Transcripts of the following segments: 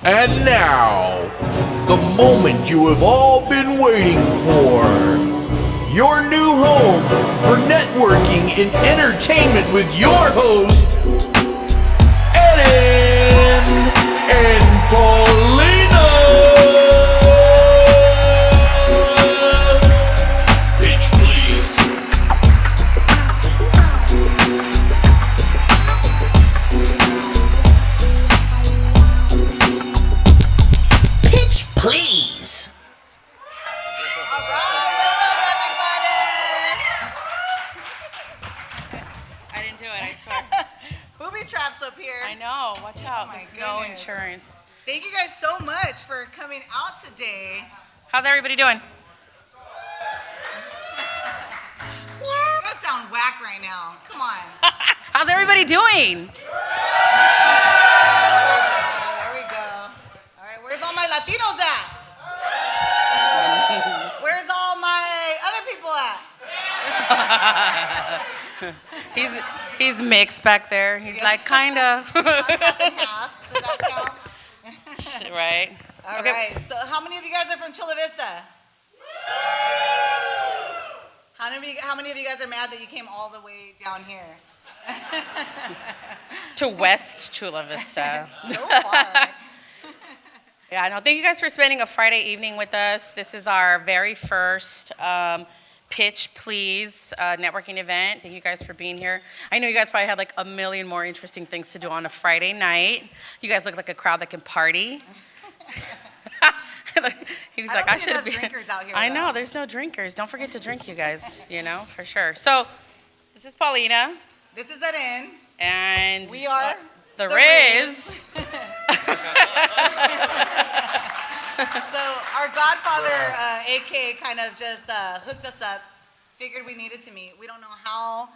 And now, the moment you have all been waiting for. Your new home for networking and entertainment with your host, Eren and Paulina. Bitch, please. Pitch, please. I didn't do it, I swear. Booby traps up here. I know, watch out. my There's no goodness. insurance. Thank you guys so much for coming out today. How's everybody doing? You guys sound whack right now. Come on. How's everybody doing? There we go. All right, where's all my Latinos at? Where's all my other people at? He's mixed back there. He's like, kinda. Half and half. Does that count? Right. All right. So how many of you guys are from Chula Vista? How many of you guys are mad that you came all the way down here? To West Chula Vista. So far. Yeah, no, thank you guys for spending a Friday evening with us. This is our very first Pitch Please networking event. Thank you guys for being here. I know you guys probably had like a million more interesting things to do on a Friday night. You guys look like a crowd that can party. He was like, I should have been. Drinkers out here, I though. know, there's no drinkers. Don't forget to drink, you guys, for sure. So, this is Paulina. This is Eren. And We are the Rizz. So our godfather, AK, kind of just hooked us up. Figured we needed to meet. We don't know how,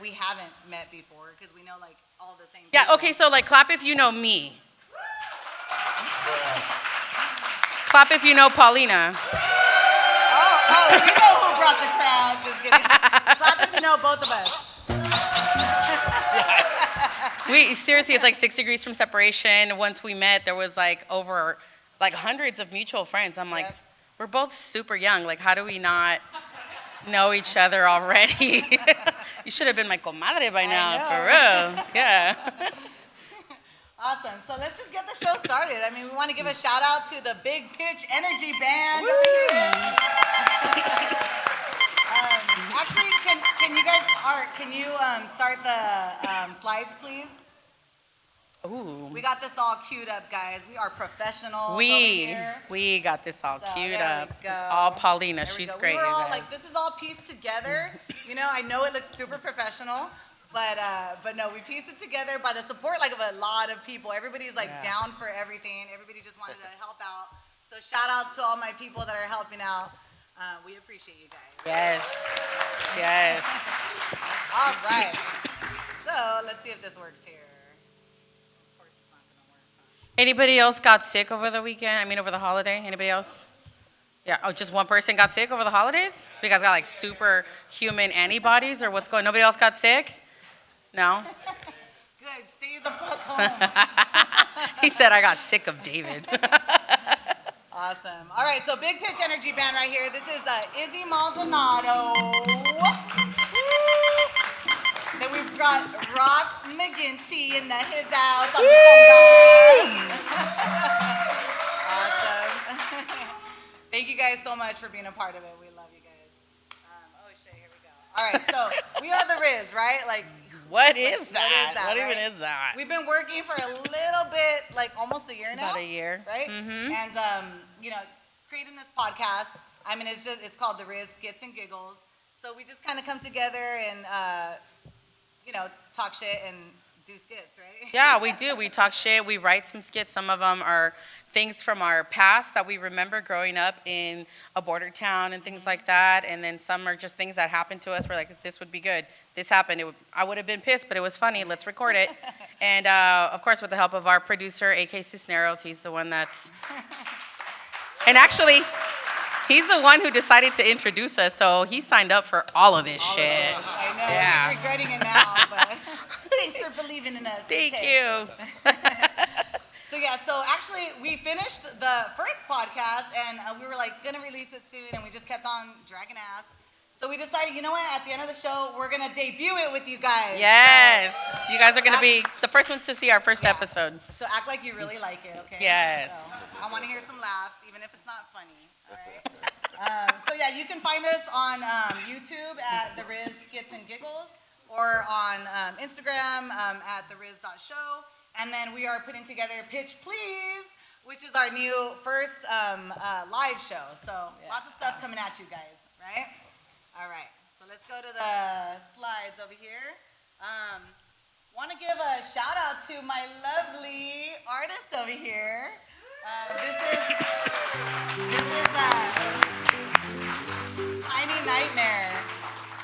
we haven't met before because we know all the same. Yeah, people. okay, so clap if you know me. Clap if you know Paulina. Oh, you know who brought the crowd. Just kidding. Clap if you know both of us. Seriously, it's 6 degrees from separation. Once we met, there was over hundreds of mutual friends. I'm like, Yep. We're both super young. How do we not know each other already? You should have been my comadre by now, for real. Yeah. Awesome. So let's just get the show started. I mean, we want to give a shout out to the Big Pitch Energy Band over here. Actually, can you guys, Art, can you start the slides, please? Ooh. We got this all queued up, guys. We are professionals over We here. got this all So, queued there up. we It's go. all Paulina. There we She's go. great, We were you all guys. this is all pieced together. I know it looks super professional, but no, we pieced it together by the support of a lot of people. Everybody's down for everything. Everybody just wanted to help out. So shout outs to all my people that are helping out. We appreciate you guys. Yes. All right. So let's see if this works here. Of course it's not gonna work. Anybody else got sick over the weekend? Over the holiday? Anybody else? Yeah. Oh, just one person got sick over the holidays? You guys got superhuman antibodies or what's going on? Nobody else got sick? No? Good. Stay the fuck home. He said I got sick of David. Awesome. All right, so Big Pitch Energy Band right here. This is Izzy Maldonado. Woo! Then we've got Rock McGinty in his house on the phone, guys. Awesome. Thank you guys so much for being a part of it. We love you guys. Oh shit, here we go. All right, so we are the Rizz, right? What is that? What right? even is that? We've been working for a little bit, almost a year now. About a year. Right? Mm-hmm. And, creating this podcast, it's called The Rizz Skits and Giggles. So we just kind of come together and, talk shit and do skits, right? Yeah, we do. We talk shit. We write some skits. Some of them are things from our past that we remember growing up in a border town and things like that. And then some are just things that happened to us. We're like, this would be good. This happened. I would have been pissed, but it was funny. Let's record it. And, of course, with the help of our producer, A.K. Cisneros, he's the one that's... And actually, he's the one who decided to introduce us, so he signed up for all of this shit. I know. Yeah. He's regretting it now, but thanks for believing in us. Thank Okay. you. So yeah, yeah, so actually we finished the first podcast and we were like gonna release it soon and we just kept on dragging ass. So we decided, you know what, at the end of the show, we're gonna debut it with you guys. Yes, so, you guys are gonna be the first ones to see our first episode. So act like you really like it, okay? Yes. So I wanna hear some laughs, even if it's not funny, all right? So yeah, you can find us on YouTube at the Rizz Skits and Giggles or on Instagram at therizz.show. And then we are putting together Pitch Please, which is our new first live show. So lots of stuff coming at you guys, right? All right, so let's go to the slides over here. Want to give a shout out to my lovely artist over here. This is Tiny Nightmare.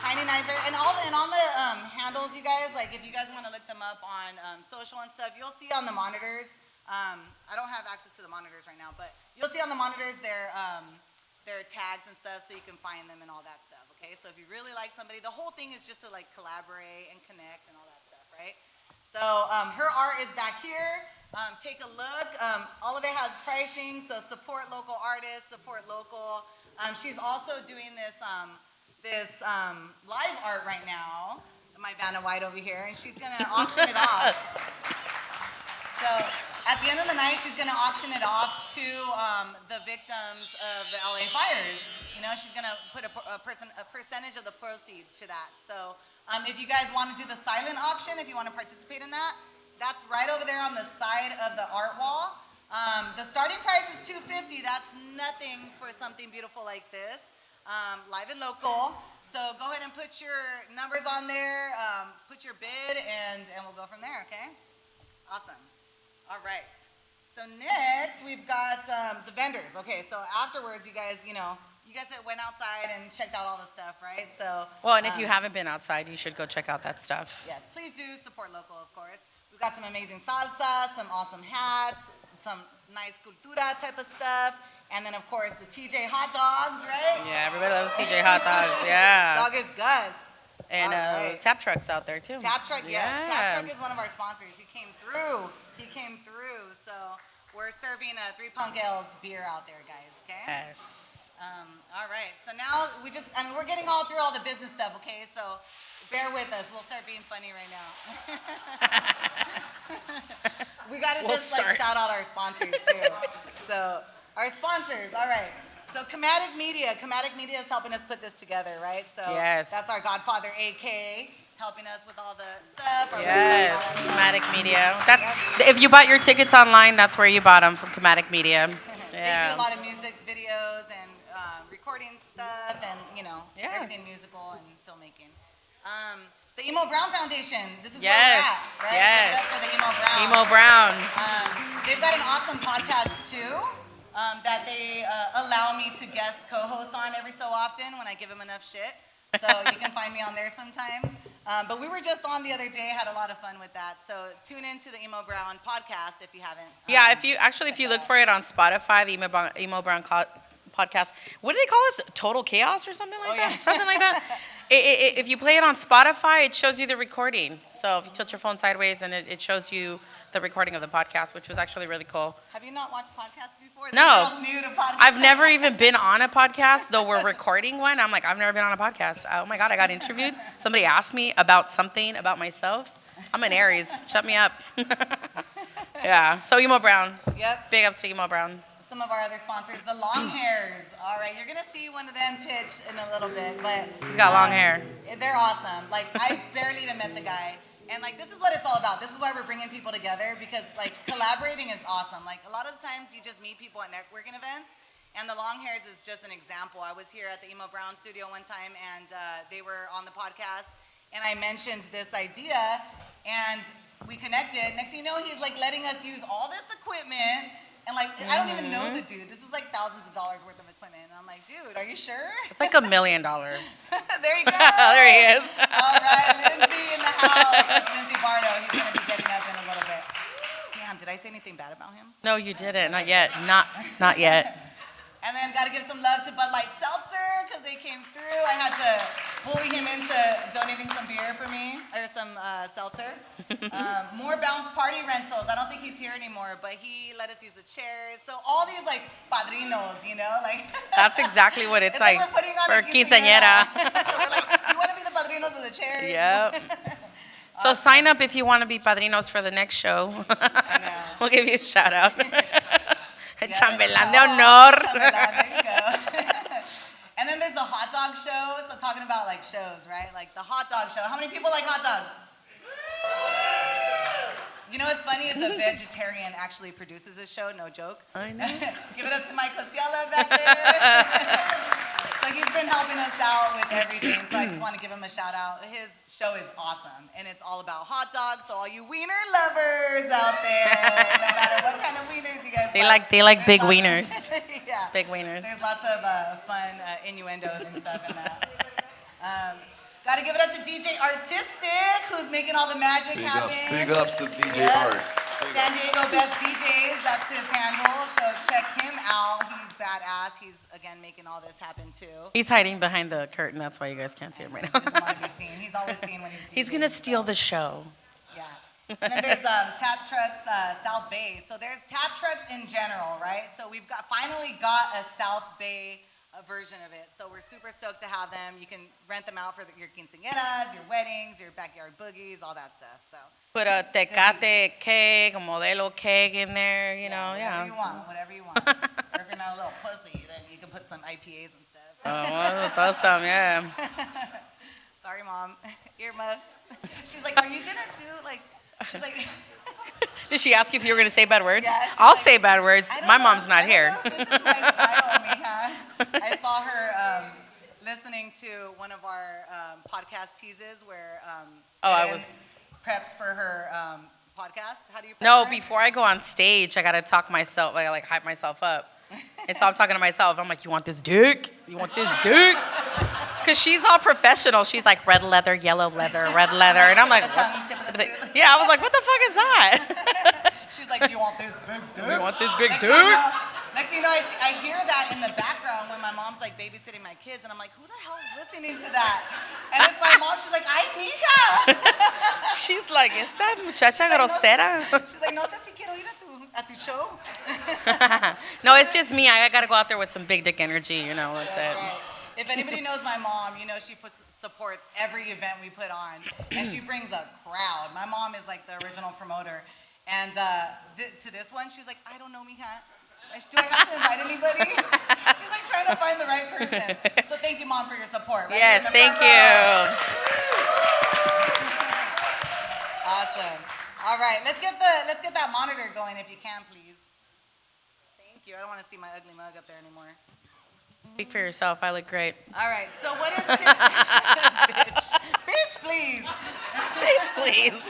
Tiny Nightmare, and on the handles, you guys, like if you guys want to look them up on social and stuff, you'll see on the monitors. I don't have access to the monitors right now, but you'll see on the monitors their tags and stuff, so you can find them and all that stuff. Okay, so if you really like somebody, the whole thing is just to like collaborate and connect and all that stuff, right? So her art is back here. Take a look. All of it has pricing, so support local artists, support local. She's also doing this live art right now, my Vanna White over here, and she's gonna auction it off. So at the end of the night, she's gonna auction it off to the victims of the LA fires. You know, she's gonna put a percentage of the proceeds to that. So if you guys want to do the silent auction, if you want to participate in that, that's right over there on the side of the art wall. The starting price is $250. That's nothing for something beautiful like this. Live and local. So go ahead and put your numbers on there, put your bid, and we'll go from there, okay? Awesome. All right. So next, we've got the vendors. Okay, so afterwards, you guys went outside and checked out all the stuff, right? So. Well, and if you haven't been outside, you should go check out that stuff. Yes, please do support local, of course. We've got some amazing salsa, some awesome hats, some nice cultura type of stuff. And then, of course, the TJ hot dogs, right? Yeah, everybody loves TJ hot dogs, yeah. Dog is Gus. And Tap Truck's out there, too. Tap Truck, yes. Yeah. Tap Truck is one of our sponsors. He came through. So we're serving 3 Punk Ales beer out there, guys, okay? Yes. All right. So now we're getting all through all the business stuff, okay? So bear with us. We'll start being funny right now. We got to shout out our sponsors, too. So... Our sponsors, all right. So Camatic Media is helping us put this together, right? So yes. That's our godfather, AK, helping us with all the stuff. Yes, Camatic Media. That's if you bought your tickets online, that's where you bought them, from Camatic Media. Yeah. They do a lot of music videos and recording stuff and, everything musical and filmmaking. The Emo Brown Foundation. This is where we're at, right? Yes. For the Emo Brown. Emo Brown. They've got an awesome podcast, too. That they allow me to guest co-host on every so often when I give them enough shit. So you can find me on there sometimes. But we were just on the other day, had a lot of fun with that. So tune into the Emo Brown podcast if you haven't. Yeah, if you look for it on Spotify, the Emo Brown podcast. What do they call us? Total Chaos or something like that? Yeah. Something like that. If you play it on Spotify, it shows you the recording. So if you tilt your phone sideways, and it shows you the recording of the podcast, which was actually really cool. Have you not watched podcasts before? No. New to podcasts. I've never even been on a podcast, though we're recording one. I'm like, I've never been on a podcast. Oh my God, I got interviewed. Somebody asked me about something about myself. I'm an Aries. Shut me up. Yeah. So Emo Brown. Yep. Big ups to Emo Brown. Some of our other sponsors, the Long Hairs. All right, you're gonna see one of them pitch in a little bit, but he's got long hair. They're awesome. Like I barely even met the guy. And like, this is what it's all about. This is why we're bringing people together, because like collaborating is awesome. Like a lot of the times you just meet people at networking events, and the Long Hairs is just an example. I was here at the Emo Brown studio one time, and they were on the podcast, and I mentioned this idea, and we connected. Next thing you know, he's like letting us use all this equipment, and like, I don't even know the dude. This is like thousands of dollars worth of equipment. And I'm like, dude, are you sure? It's like $1 million. There you go. There he is. All right, Lindsey in the house. That's Lindsey Barto. He's going to be getting up in a little bit. Damn, did I say anything bad about him? No, you didn't. Not yet. Not yet. And then got to give some love to Bud Light Seltzer because they came through. I had to bully him into donating some beer for me, or some seltzer. More Bounce Party rentals. I don't think he's here anymore, but he let us use the chairs. So all these like padrinos, you know, like. That's exactly what it's like we're putting on for a quinceañera. We're like, you want to be the padrinos of the chairs? Yep. So sign up if you want to be padrinos for the next show. I know. We'll give you a shout out. Yeah, Chambelán de honor. Chambelán, there you go. And then there's the hot dog show. So talking about like shows, right? Like the hot dog show. How many people like hot dogs? You know what's funny is a vegetarian actually produces this show, no joke. I know. Give it up to Mike Cosiela back there. So he's been helping us out with everything, so I just want to give him a shout out. His show is awesome, and it's all about hot dogs, so all you wiener lovers out there, no matter what kind of wieners you guys They like big wieners. Yeah. Big wieners. There's lots of fun innuendos and stuff in that. Got to give it up to DJ Artistic, who's making all the magic happen. Big ups to DJ Art. San Diego Best DJs, that's his handle. So check him out. He's badass. He's, again, making all this happen, too. He's hiding behind the curtain. That's why you guys can't see him right now. He doesn't want to be seen. He's always seen when he's DJing. He's going to steal the show. Yeah. And then there's Tap Trucks South Bay. So there's Tap Trucks in general, right? So we've finally got a South Bay version of it. So we're super stoked to have them. You can rent them out for your quinceañeras, your weddings, your backyard boogies, all that stuff. So Put a Tecate keg, a Modelo keg in there, you know, yeah. Whatever you want. Or if you're not a little pussy, then you can put some IPAs and stuff. Oh, throw some, yeah. Sorry, Mom. Earmuffs. She's like, are you going to do, like, she's like... Did she ask if you were going to say bad words? Yeah, I'll like, say bad words. My mom's not here. This is my style, mija. I saw her listening to one of our podcast teases where I was preps for her podcast. How do you prep No, her? before I go on stage, I got to talk myself, I like hype myself up. And so I'm talking to myself. I'm like, you want this dick? You want this dick? Because she's all professional. She's like, red leather, yellow leather, red leather. And I'm like, what? Yeah, I was like, what the fuck is that? She's like, do you want this big dick? You want this big Next dick? Next thing you know, I hear that in the background when my mom's like babysitting my kids, and I'm like, who the hell is listening to that? And it's my mom. She's like, ay, mija. She's like, esta muchacha grosera. She's like, no sé si quiero ir a tu show. No, it's just me. I got to go out there with some big dick energy, you know, that's it. Right. If anybody knows my mom, you know she supports every event we put on, and she brings a crowd. My mom is like the original promoter, and to this one, she's like, I don't know, mija. Do I have to invite anybody? She's like trying to find the right person. So thank you, Mom, for your support. Right Yes, thank you. Awesome. All right, let's get that monitor going if you can, please. Thank you. I don't want to see my ugly mug up there anymore. Speak for yourself. I look great. All right, so what is pitch? Bitch, please. Bitch, please.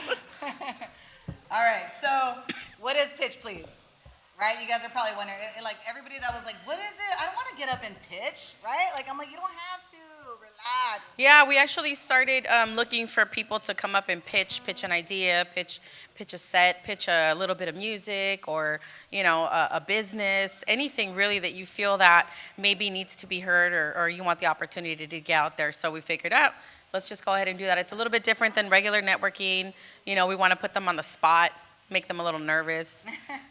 All right, so what is pitch, please? Right, you guys are probably wondering, like everybody that was like, what is it? I don't want to get up and pitch, right? Like, I'm like, you don't have to, relax. Yeah, we actually started looking for people to come up and pitch an idea, pitch a set, pitch a little bit of music, or, you know, a business, anything really that you feel that maybe needs to be heard, or you want the opportunity to get out there. So we figured out, let's just go ahead and do that. It's a little bit different than regular networking. You know, we want to put them on the spot, make them a little nervous.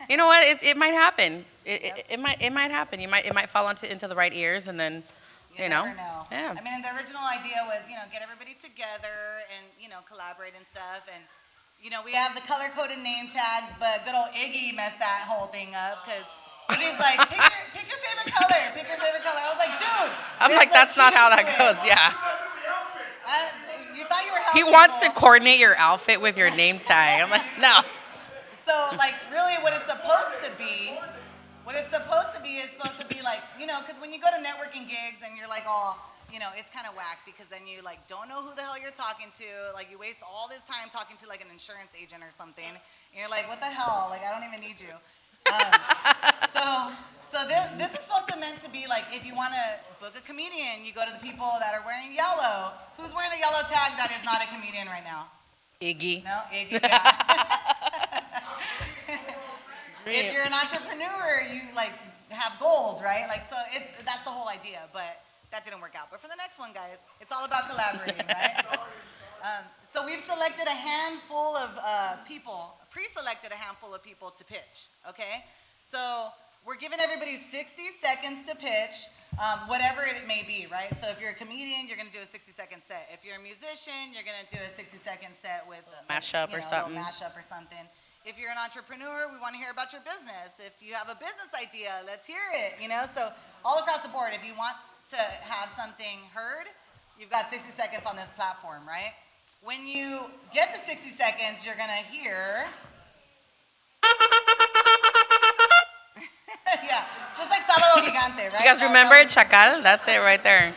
You know what? It might happen. It might happen. It might fall into the right ears, and then, you know. Never know. Yeah. I mean, the original idea was, you know, get everybody together and, you know, collaborate and stuff. And, you know, we have the color-coded name tags, but good old Iggy messed that whole thing up because Iggy's like, pick your favorite color. Pick your favorite color. I was like, dude. I'm like, that's not how that goes. Yeah. You thought you were He helping wants to people. coordinate your outfit with your name tag. I'm like, no. So, like, really what it's supposed to be is supposed to be like, you know, because when you go to networking gigs and you're like, oh, you know, it's kind of whack because then you, like, don't know who the hell you're talking to. Like, you waste all this time talking to, like, an insurance agent or something. And you're like, what the hell? Like, I don't even need you. So this is supposed to meant to be, like, if you want to book a comedian, you go to the people that are wearing yellow. Who's wearing a yellow tag that is not a comedian right now? Iggy. No, Iggy, yeah. If you're an entrepreneur, you like have gold, right? Like, so that's the whole idea, but that didn't work out. But for the next one, guys, it's all about collaborating, right? So we've selected a handful of people, pre-selected a handful of people to pitch, okay? So we're giving everybody 60 seconds to pitch, whatever it may be, right? So if you're a comedian, you're gonna do a 60-second set. If you're a musician, you're gonna do a 60-second set with a mashup or something. A mashup or something. If you're an entrepreneur, we wanna hear about your business. If you have a business idea, let's hear it, you know? So all across the board, if you want to have something heard, you've got 60 seconds on this platform, right? When you get to 60 seconds, you're gonna hear, yeah, just like Sábado Gigante, right? You guys remember Chacal? That's it right there.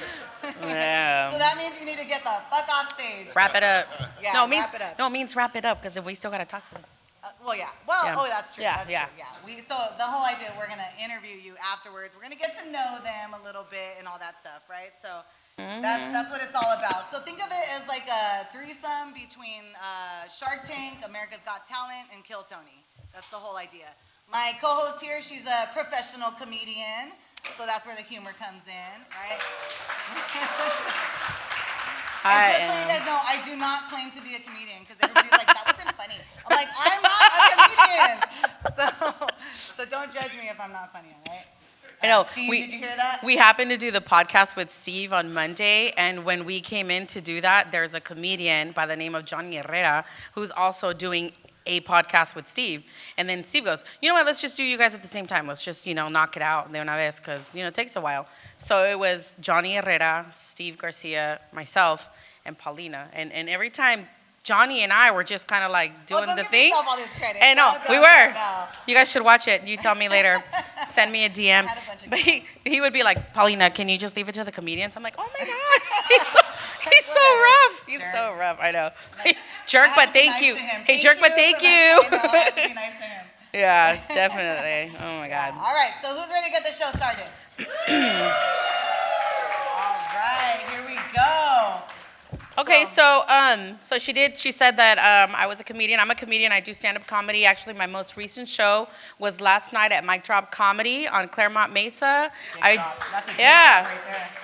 Yeah. So that means you need to get the fuck off stage. Wrap it up. Yeah, No, it means, wrap it up. No, it means wrap it up because we still got to talk to them. Well, yeah. Well, Yeah. oh, that's true. Yeah, That's yeah. true. Yeah. So the whole idea, we're gonna interview you afterwards. We're gonna get to know them a little bit and all that stuff, right? So that's what it's all about. So think of it as like a threesome between Shark Tank, America's Got Talent, and Kill Tony. That's the whole idea. My co-host here, she's a professional comedian, so that's where the humor comes in, right? And just so you guys know, I do not claim to be a comedian because everybody's like, that wasn't funny. I'm like, I'm not a comedian. So don't judge me if I'm not funny, all right? I know. Steve, did you hear that? We happened to do the podcast with Steve on Monday, and when we came in to do that, there's a comedian by the name of Johnny Herrera who's also doing a podcast with Steve. And then Steve goes, you know what, let's just do you guys at the same time. Let's just, knock it out de una vez because, it takes a while. So it was Johnny Herrera, Steve Garcia, myself, and Paulina. And every time Johnny and I were just kind of like doing don't the give thing. yourself all this credit. And no, we No. were. You guys should watch it. You tell me later. Send me a DM. I had a bunch of But he would be like, Paulina, can you just leave it to the comedians? I'm like, oh my God. He's so rough. He's so rough. I know. Jerk, but thank you. Hey, jerk, but thank you. I have to be nice to him. Yeah, definitely. Oh my God. All right, so who's ready to get the show started? All right, here we go. Okay, so she said that I was a comedian. I'm a comedian. I do stand-up comedy. Actually, my most recent show was last night at Mic Drop Comedy on Claremont Mesa. That's a right there.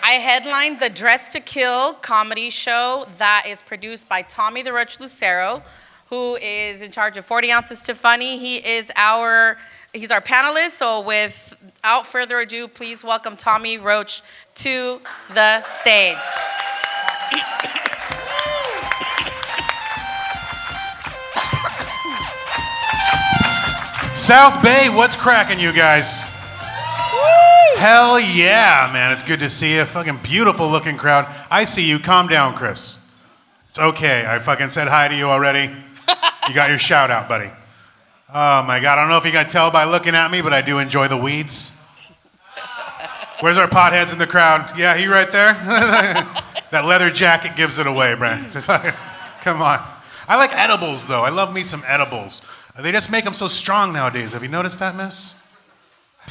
I headlined the Dress to Kill comedy show that is produced by Tommy the Roach Lucero, who is in charge of 40 Ounces to Funny. He's our panelist. So without further ado, please welcome Tommy Roach to the stage. South Bay, what's cracking, you guys? Woo! Hell yeah, man. It's good to see you. Fucking beautiful looking crowd. I see you. Calm down, Chris. It's okay. I fucking said hi to you already. You got your shout out, buddy. Oh my God. I don't know if you can tell by looking at me, but I do enjoy the weeds. Where's our potheads in the crowd? Yeah, he right there? That leather jacket gives it away, Brent. Come on. I like edibles, though. I love me some edibles. They just make them so strong nowadays. Have you noticed that, miss?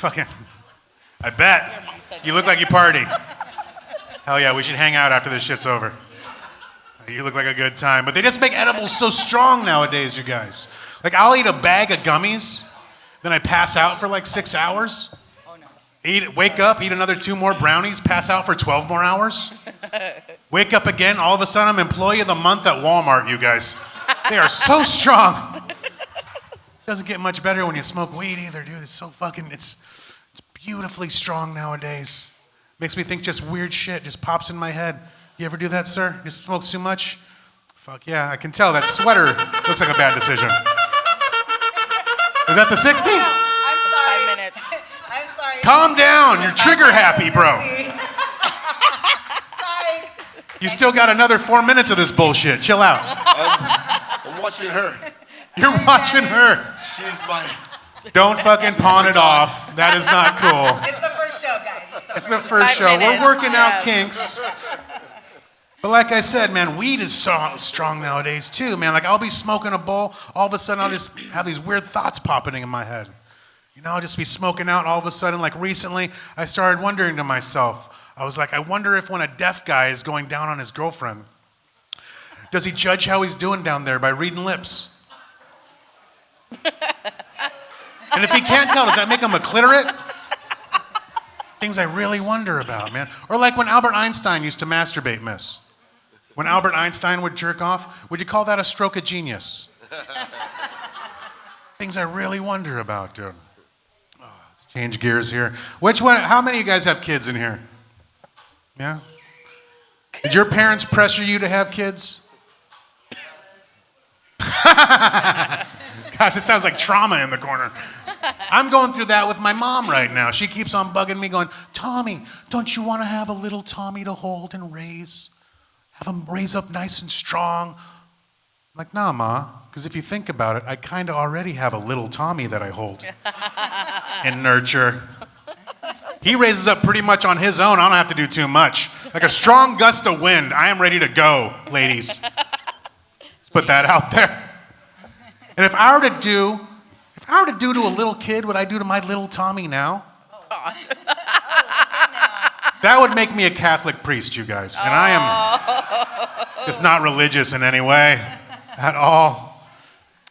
I bet. You look like you party. Hell yeah, we should hang out after this shit's over. You look like a good time. But they just make edibles so strong nowadays, you guys. Like, I'll eat a bag of gummies, then I pass out for like 6 hours. Oh, no. Wake up, eat another 2 more brownies, pass out for 12 more hours. Wake up again, all of a sudden I'm Employee of the Month at Walmart, you guys. They are so strong. Doesn't get much better when you smoke weed either, dude. It's so fucking, it's beautifully strong nowadays. Makes me think just weird shit just pops in my head. You ever do that, sir? You smoke too much? Fuck yeah, I can tell that sweater looks like a bad decision. Is that the 60? I'm sorry. 5 minutes. I'm sorry. Calm down, you're trigger happy, bro. Sorry. You still got another 4 minutes of this bullshit. Chill out. I'm watching her. You're watching her. She's my... Don't fucking pawn it off. That is not cool. It's the first show, guys. It's the first 5 show. minutes. We're working out Yeah. kinks. But like I said, man, weed is so strong nowadays too, man. Like I'll be smoking a bowl, all of a sudden I'll just have these weird thoughts popping in my head. I'll just be smoking out, all of a sudden, like recently, I started wondering to myself, I was like, I wonder if when a deaf guy is going down on his girlfriend, does he judge how he's doing down there by reading lips? And if he can't tell, does that make him a clitorate? Things I really wonder about, man. Or like when Albert Einstein used to masturbate, miss. When Albert Einstein would jerk off, would you call that a stroke of genius? Things I really wonder about, dude. Oh, let's change gears here. Which one? How many of you guys have kids in here? Yeah? Did your parents pressure you to have kids? God, this sounds like trauma in the corner. I'm going through that with my mom right now. She keeps on bugging me going, Tommy, don't you want to have a little Tommy to hold and raise? Have him raise up nice and strong. I'm like, nah, Ma, because if you think about it, I kind of already have a little Tommy that I hold and nurture. He raises up pretty much on his own. I don't have to do too much. Like a strong gust of wind, I am ready to go, ladies. Let's put that out there. And if I were to do to a little kid what I do to my little Tommy now, that would make me a Catholic priest, you guys. And I am just not religious in any way at all.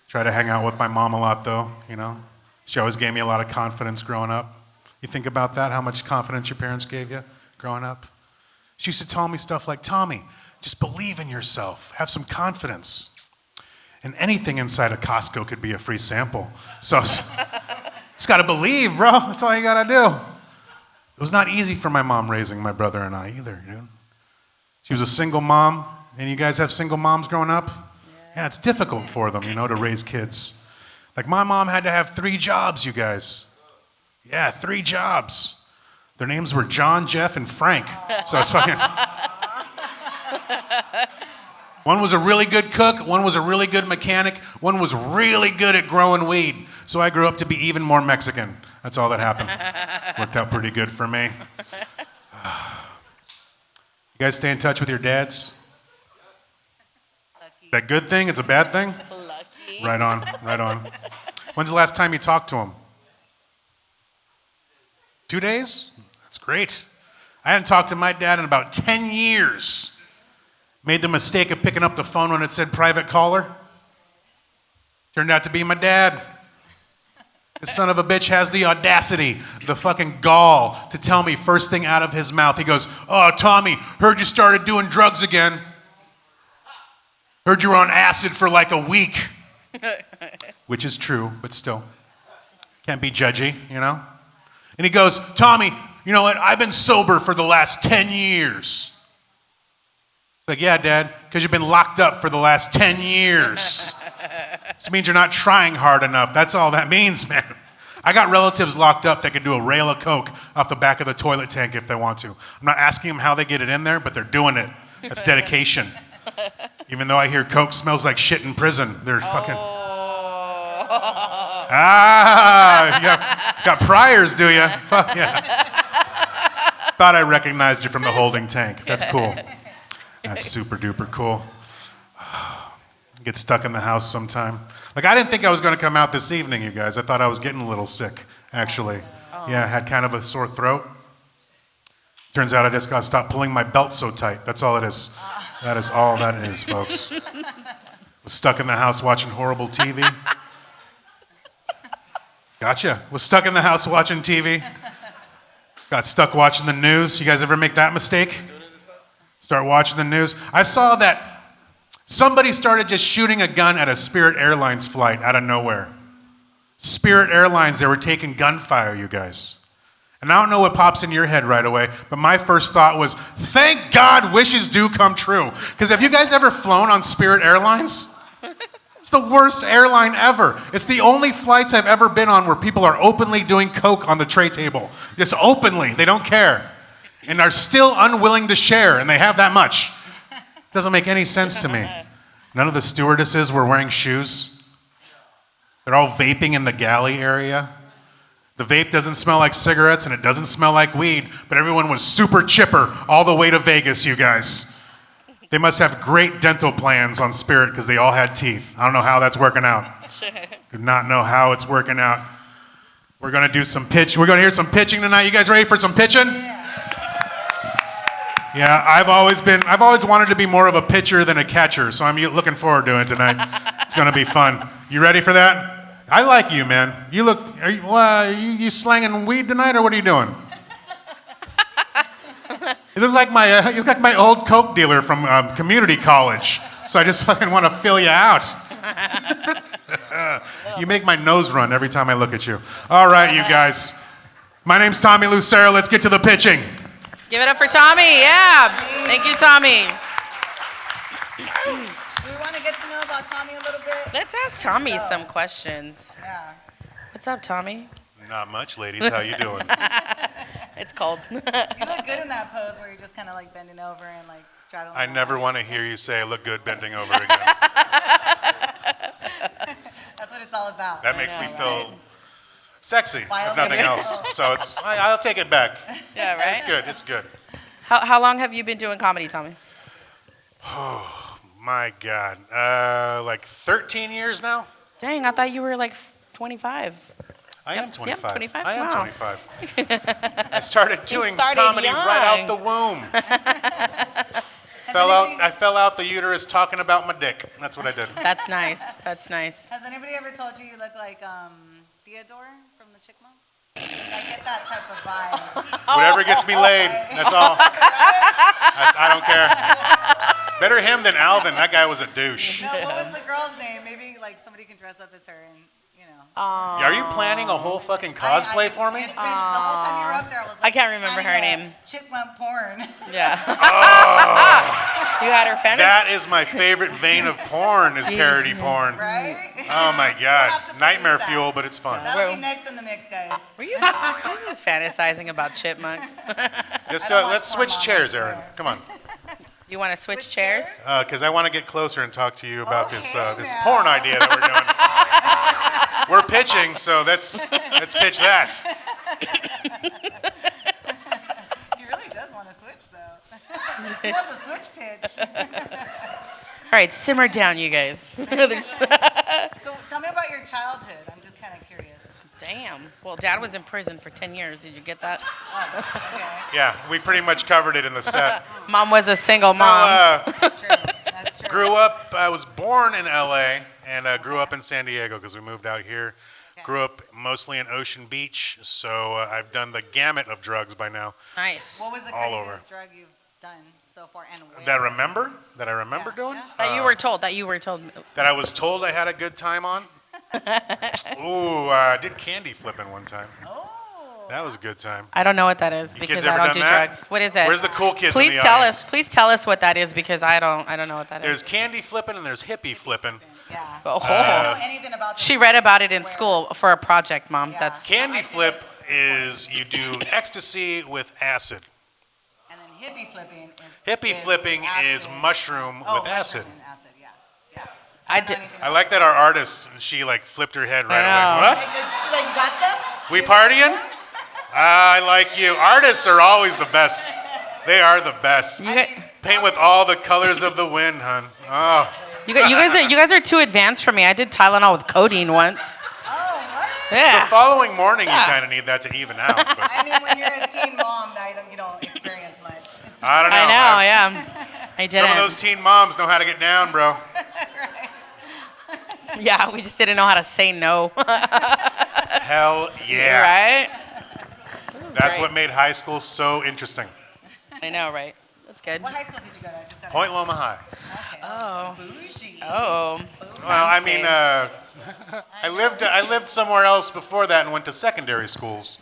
Try to hang out with my mom a lot, though, you know. She always gave me a lot of confidence growing up. You think about that, how much confidence your parents gave you growing up? She used to tell me stuff like, Tommy, just believe in yourself. Have some confidence. And anything inside of Costco could be a free sample. So just got to believe, bro. That's all you got to do. It was not easy for my mom raising my brother and I either, dude. She was a single mom. And you guys have single moms growing up? Yeah, it's difficult for them, you know, to raise kids. Like my mom had to have 3 jobs, you guys. Yeah, 3 jobs. Their names were John, Jeff, and Frank. So it's fucking... One was a really good cook, one was a really good mechanic, one was really good at growing weed. So I grew up to be even more Mexican. That's all that happened. Worked out pretty good for me. You guys stay in touch with your dads? Lucky. That good thing? It's a bad thing? Lucky. Right on, right on. When's the last time you talked to him? 2 days? That's great. I hadn't talked to my dad in about 10 years. Made the mistake of picking up the phone when it said private caller. Turned out to be my dad. This son of a bitch has the audacity, the fucking gall to tell me first thing out of his mouth. He goes, oh, Tommy, heard you started doing drugs again. Heard you were on acid for like a week. Which is true, but still. Can't be judgy, you know? And he goes, Tommy, you know what? I've been sober for the last 10 years. It's like, yeah, Dad, because you've been locked up for the last 10 years. This means you're not trying hard enough. That's all that means, man. I got relatives locked up that could do a rail of coke off the back of the toilet tank if they want to. I'm not asking them how they get it in there, but they're doing it. That's dedication. Even though I hear coke smells like shit in prison, they're fucking... Ah, you got priors, do you? Fuck yeah. Thought I recognized you from the holding tank. That's cool. That's super duper cool. Get stuck in the house sometime. Like, I didn't think I was going to come out this evening, you guys. I thought I was getting a little sick, actually. Yeah, I had kind of a sore throat. Turns out I just got to stop pulling my belt so tight. That's all it is. That is all that is, folks. Was stuck in the house watching horrible TV. Gotcha. Was stuck in the house watching TV. Got stuck watching the news. You guys ever make that mistake? Start watching the news. I saw that somebody started just shooting a gun at a Spirit Airlines flight out of nowhere. Spirit Airlines, they were taking gunfire, you guys. And I don't know what pops in your head right away, but my first thought was, thank God wishes do come true. Because have you guys ever flown on Spirit Airlines? It's the worst airline ever. It's the only flights I've ever been on where people are openly doing coke on the tray table. Just openly. They don't care. And are still unwilling to share, and they have that much. Doesn't make any sense to me. None of the stewardesses were wearing shoes. They're all vaping in the galley area. The vape doesn't smell like cigarettes, and it doesn't smell like weed, but everyone was super chipper all the way to Vegas, you guys. They must have great dental plans on Spirit because they all had teeth. I don't know how that's working out. Do not know how it's working out. We're going to do some pitch. We're going to hear some pitching tonight. You guys ready for some pitching? Yeah, I've always wanted to be more of a pitcher than a catcher, so I'm looking forward to it tonight. It's going to be fun. You ready for that? I like you, man. You look, are you slanging weed tonight, or what are you doing? You look like my old Coke dealer from community college. So I just fucking want to fill you out. You make my nose run every time I look at you. All right, you guys. My name's Tommy Lucero. Let's get to the pitching. Give it up for Tommy. Yeah. Thank you, Tommy. Do we want to get to know about Tommy a little bit? Let's ask Tommy some questions. Yeah. What's up, Tommy? Not much, ladies. How you doing? It's cold. You look good in that pose where you're just kind of like bending over and like straddling. I never want to hear you say I look good bending over again. That's what it's all about. That makes me feel sexy, if Wildly nothing else. So I'll take it back. Yeah, right? It's good. It's good. How long have you been doing comedy, Tommy? Oh, my God. Like 13 years now? Dang, I thought you were like 25. I am 25. Yep, 25. I am Wow. 25. I started doing started comedy young. right out the womb. I fell out the uterus talking about my dick. That's what I did. That's nice. That's nice. Has anybody ever told you look like Theodore from the Chick Mom? I get that type of vibe. Whatever gets me laid, that's all. I don't care. Better him than Alvin. That guy was a douche. No, what was the girl's name? Maybe like somebody can dress up as her and, you know. Are you planning a whole fucking cosplay for me? It's been, the whole time you were up there, I was like, I can't remember her name. Chipmunk porn. Yeah. You had her fantasy? That is my favorite vein of porn, is parody porn. Right? Oh my We'll God. have to Nightmare produce fuel, that. but it's fun. That'll be next in the mix, guys. Were you just fantasizing about chipmunks? Let's switch chairs, Eren. Come on. You want to switch chairs? Because I want to get closer and talk to you about this Okay, this now. porn idea that we're doing. We're pitching, so let's pitch that. He really does want to switch, though. He wants to switch pitch. All right, simmer down, you guys. There's- So tell me about your childhood. I'm just kind of curious. Damn. Well, Dad was in prison for 10 years. Did you get that? Oh, okay. Yeah, we pretty much covered it in the set. Mom was a single mom. That's true. That's true. Grew up, I was born in LA and grew up in San Diego because we moved out here. Okay. Grew up mostly in Ocean Beach, so I've done the gamut of drugs by now. Nice. What was the All craziest over. drug you've done so far and where? That I remember Yeah, doing? yeah. That you were told. That you were told. That I was told I had a good time on? Ooh, did candy flipping one time. Oh. That was a good time. I don't know what that is You because kids I ever don't done do that? drugs. What is it? Where's the cool kids in Please the tell audience? us. Please tell us what that is because I don't know what that There's is. candy flipping and there's hippie flipping. Yeah. Oh. I don't know anything about this. She read about it in school for a project, Mom. Yeah. That's Candy flip is you do ecstasy with acid. And then hippie flipping is. Hippie flipping is acid. mushroom Oh, with acid. mushroom and acid, yeah. Yeah. I don't know did. anything I about like that our artist, she like flipped her head right I away. it. What? She's like, you got some? We partying? I like you. Artists are always the best. They are the best. You, guys, Paint with all the colors of the wind, hun. Oh. you guys are too advanced for me. I did Tylenol with codeine once. Oh, what? The Yeah. following morning, you kind of need that to even out. But I mean, when you're a teen mom, you don't experience much. I don't know. I know. Yeah. I didn't. Some of those teen moms know how to get down, bro. Yeah, we just didn't know how to say no. Hell yeah. Right? That's great. what made high school so interesting. I know, right? That's good. What high school did you go to? I just got Point Loma High. Okay. Oh. Bougie. Oh. Well, I Fancy. mean, I lived somewhere else before that and went to secondary schools.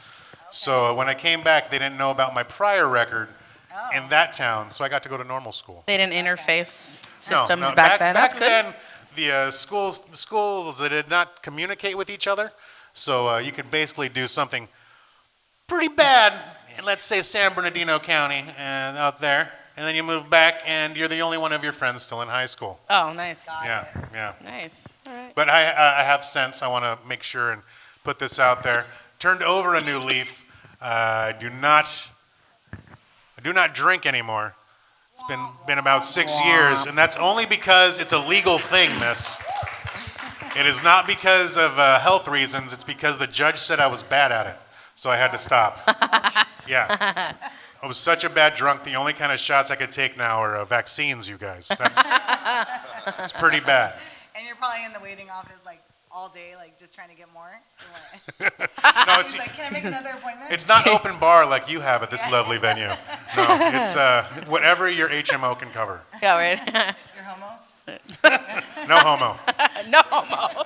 So when I came back, they didn't know about my prior record in that town, so I got to go to normal school. They didn't interface No, systems no, back then. That's Back good. then, the schools they did not communicate with each other, so you could basically do something pretty bad in, let's say, San Bernardino County and out there, and then you move back and you're the only one of your friends still in high school. Oh, nice. Yeah, yeah. Nice. All right. But I have sense. I want to make sure and put this out there. Turned over a new leaf. I do not drink anymore. It's been about 6 years, and that's only because it's a legal thing, miss. It is not because of health reasons. It's because the judge said I was bad at it, so I had to stop. Yeah. I was such a bad drunk. The only kind of shots I could take now are vaccines, you guys. It's pretty bad. And you're probably in the waiting office like all day, like just trying to get more. No, He's like, can I make another appointment? it's not open bar like you have at this lovely venue. No, it's whatever your HMO can cover. Yeah, right. You're homo? No homo. No homo.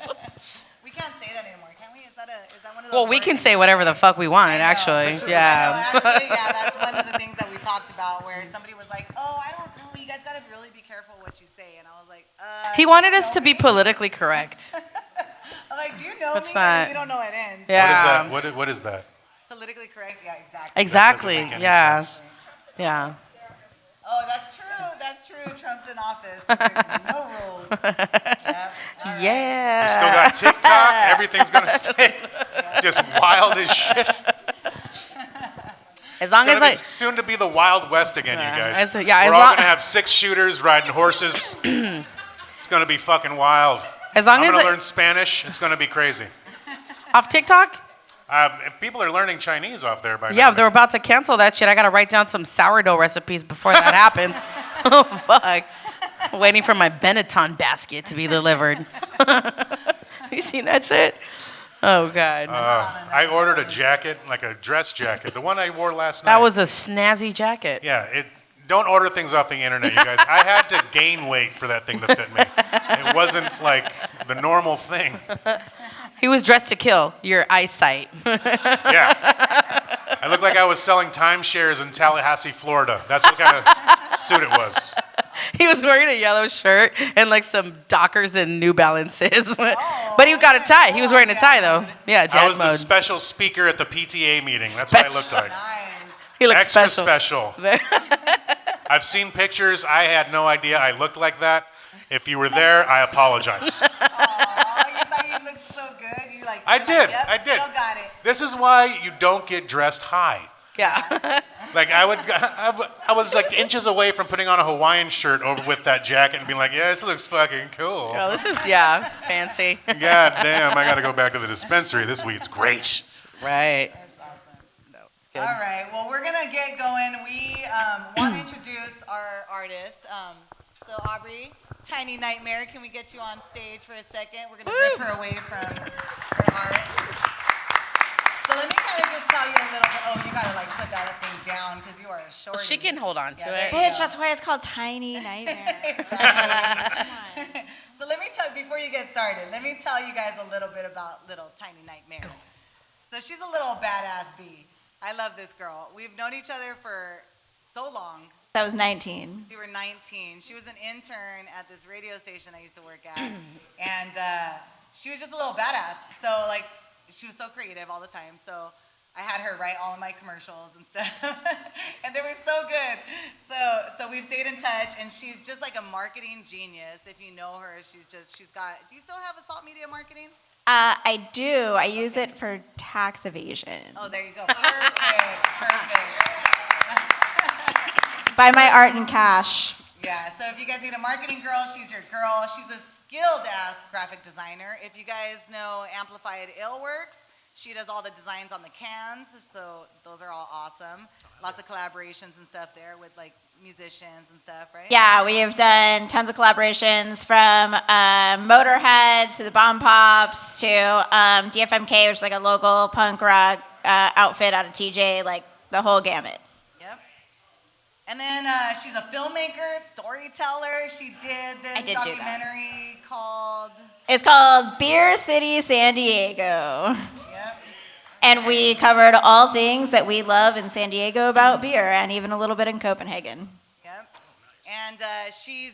We can't say that anymore, can we? Is that one of those Well, we words can that- say whatever the fuck we want, I know. actually. I know, Yeah. actually, yeah, that's one of the things that we talked about where somebody was like, oh, I don't know, you guys got to really be careful what you say. And I was like, He wanted us to be politically correct. I'm like, do you know That's me? not- And we don't know how it ends. Yeah. What is that? Politically correct? Yeah, exactly. Exactly. That doesn't make any Yeah. sense. Yeah. Oh, that's true. That's true. Trump's in office. There's no rules. Yep. All right. Yeah. We still got TikTok. Everything's gonna stay just wild as shit. As long as It's soon to be the Wild West again, you guys. as We're long- all gonna have 6 shooters riding horses. It's gonna be fucking wild. as long I'm as gonna learn Spanish. It's gonna be crazy. off TikTok. If people are learning Chinese off there by Yeah, now. they're about to cancel that shit. I gotta write down some sourdough recipes before that happens. Oh fuck! Waiting for my Benetton basket to be delivered. Have you seen that shit? Oh god. I ordered a jacket, like a dress jacket, the one I wore last night. That was a snazzy jacket. Yeah, don't order things off the internet, you guys. I had to gain weight for that thing to fit me. It wasn't like the normal thing. He was dressed to kill your eyesight. Yeah. I looked like I was selling timeshares in Tallahassee, Florida. That's what kind of suit it was. He was wearing a yellow shirt and like some Dockers and New Balances. But he got a tie. He was wearing a tie though. Yeah, dad I was the mode. special speaker at the PTA meeting. That's what I looked like. Nice. He looked Extra special. I've seen pictures. I had no idea I looked like that. If you were there, I apologize. Aw, you thought you looked so good. You like. I you're did. Like, yep, I did. Still got it. This is why you don't get dressed high. Yeah. Like I was like inches away from putting on a Hawaiian shirt over with that jacket and being like, yeah, this looks fucking cool. Oh, this is fancy. God damn, I gotta go back to the dispensary this week. It's great. Right. That's awesome. No, it's good. All right. Well, we're gonna get going. We want to introduce our artist. So Aubrey, Tiny Nightmare, can we get you on stage for a second? We're gonna rip her away from her art. So let me kind of just tell you a little bit. Oh, you gotta like put that thing down because you are a shorty. She can hold on to Yeah, it. there you Bitch, that's why it's called Tiny Nightmare. So let me tell before you get started, let me tell you guys a little bit about little Tiny Nightmare. So she's a little badass bee. I love this girl. We've known each other for so long. That was 19. We were 19. She was an intern at this radio station I used to work at, and she was just a little badass. So like, she was so creative all the time. So I had her write all of my commercials and stuff, and they were so good. So we've stayed in touch, and she's just like a marketing genius. If you know her, she's got. Do you still have a Salt Media Marketing? I do. I use it for tax evasion. Oh, there you go. Perfect. Buy my art in cash. Yeah, so if you guys need a marketing girl, she's your girl. She's a skilled-ass graphic designer. If you guys know Amplified Aleworks, she does all the designs on the cans, so those are all awesome. Lots of collaborations and stuff there with, like, musicians and stuff, right? Yeah, we have done tons of collaborations from Motorhead to the Bomb Pops to DFMK, which is like a local punk rock outfit out of TJ, like the whole gamut. Yep. And then she's a filmmaker, storyteller. She did this I did do that. documentary called... It's called Beer City San Diego. Yep. And we covered all things that we love in San Diego about beer, and even a little bit in Copenhagen. Yep. And she's,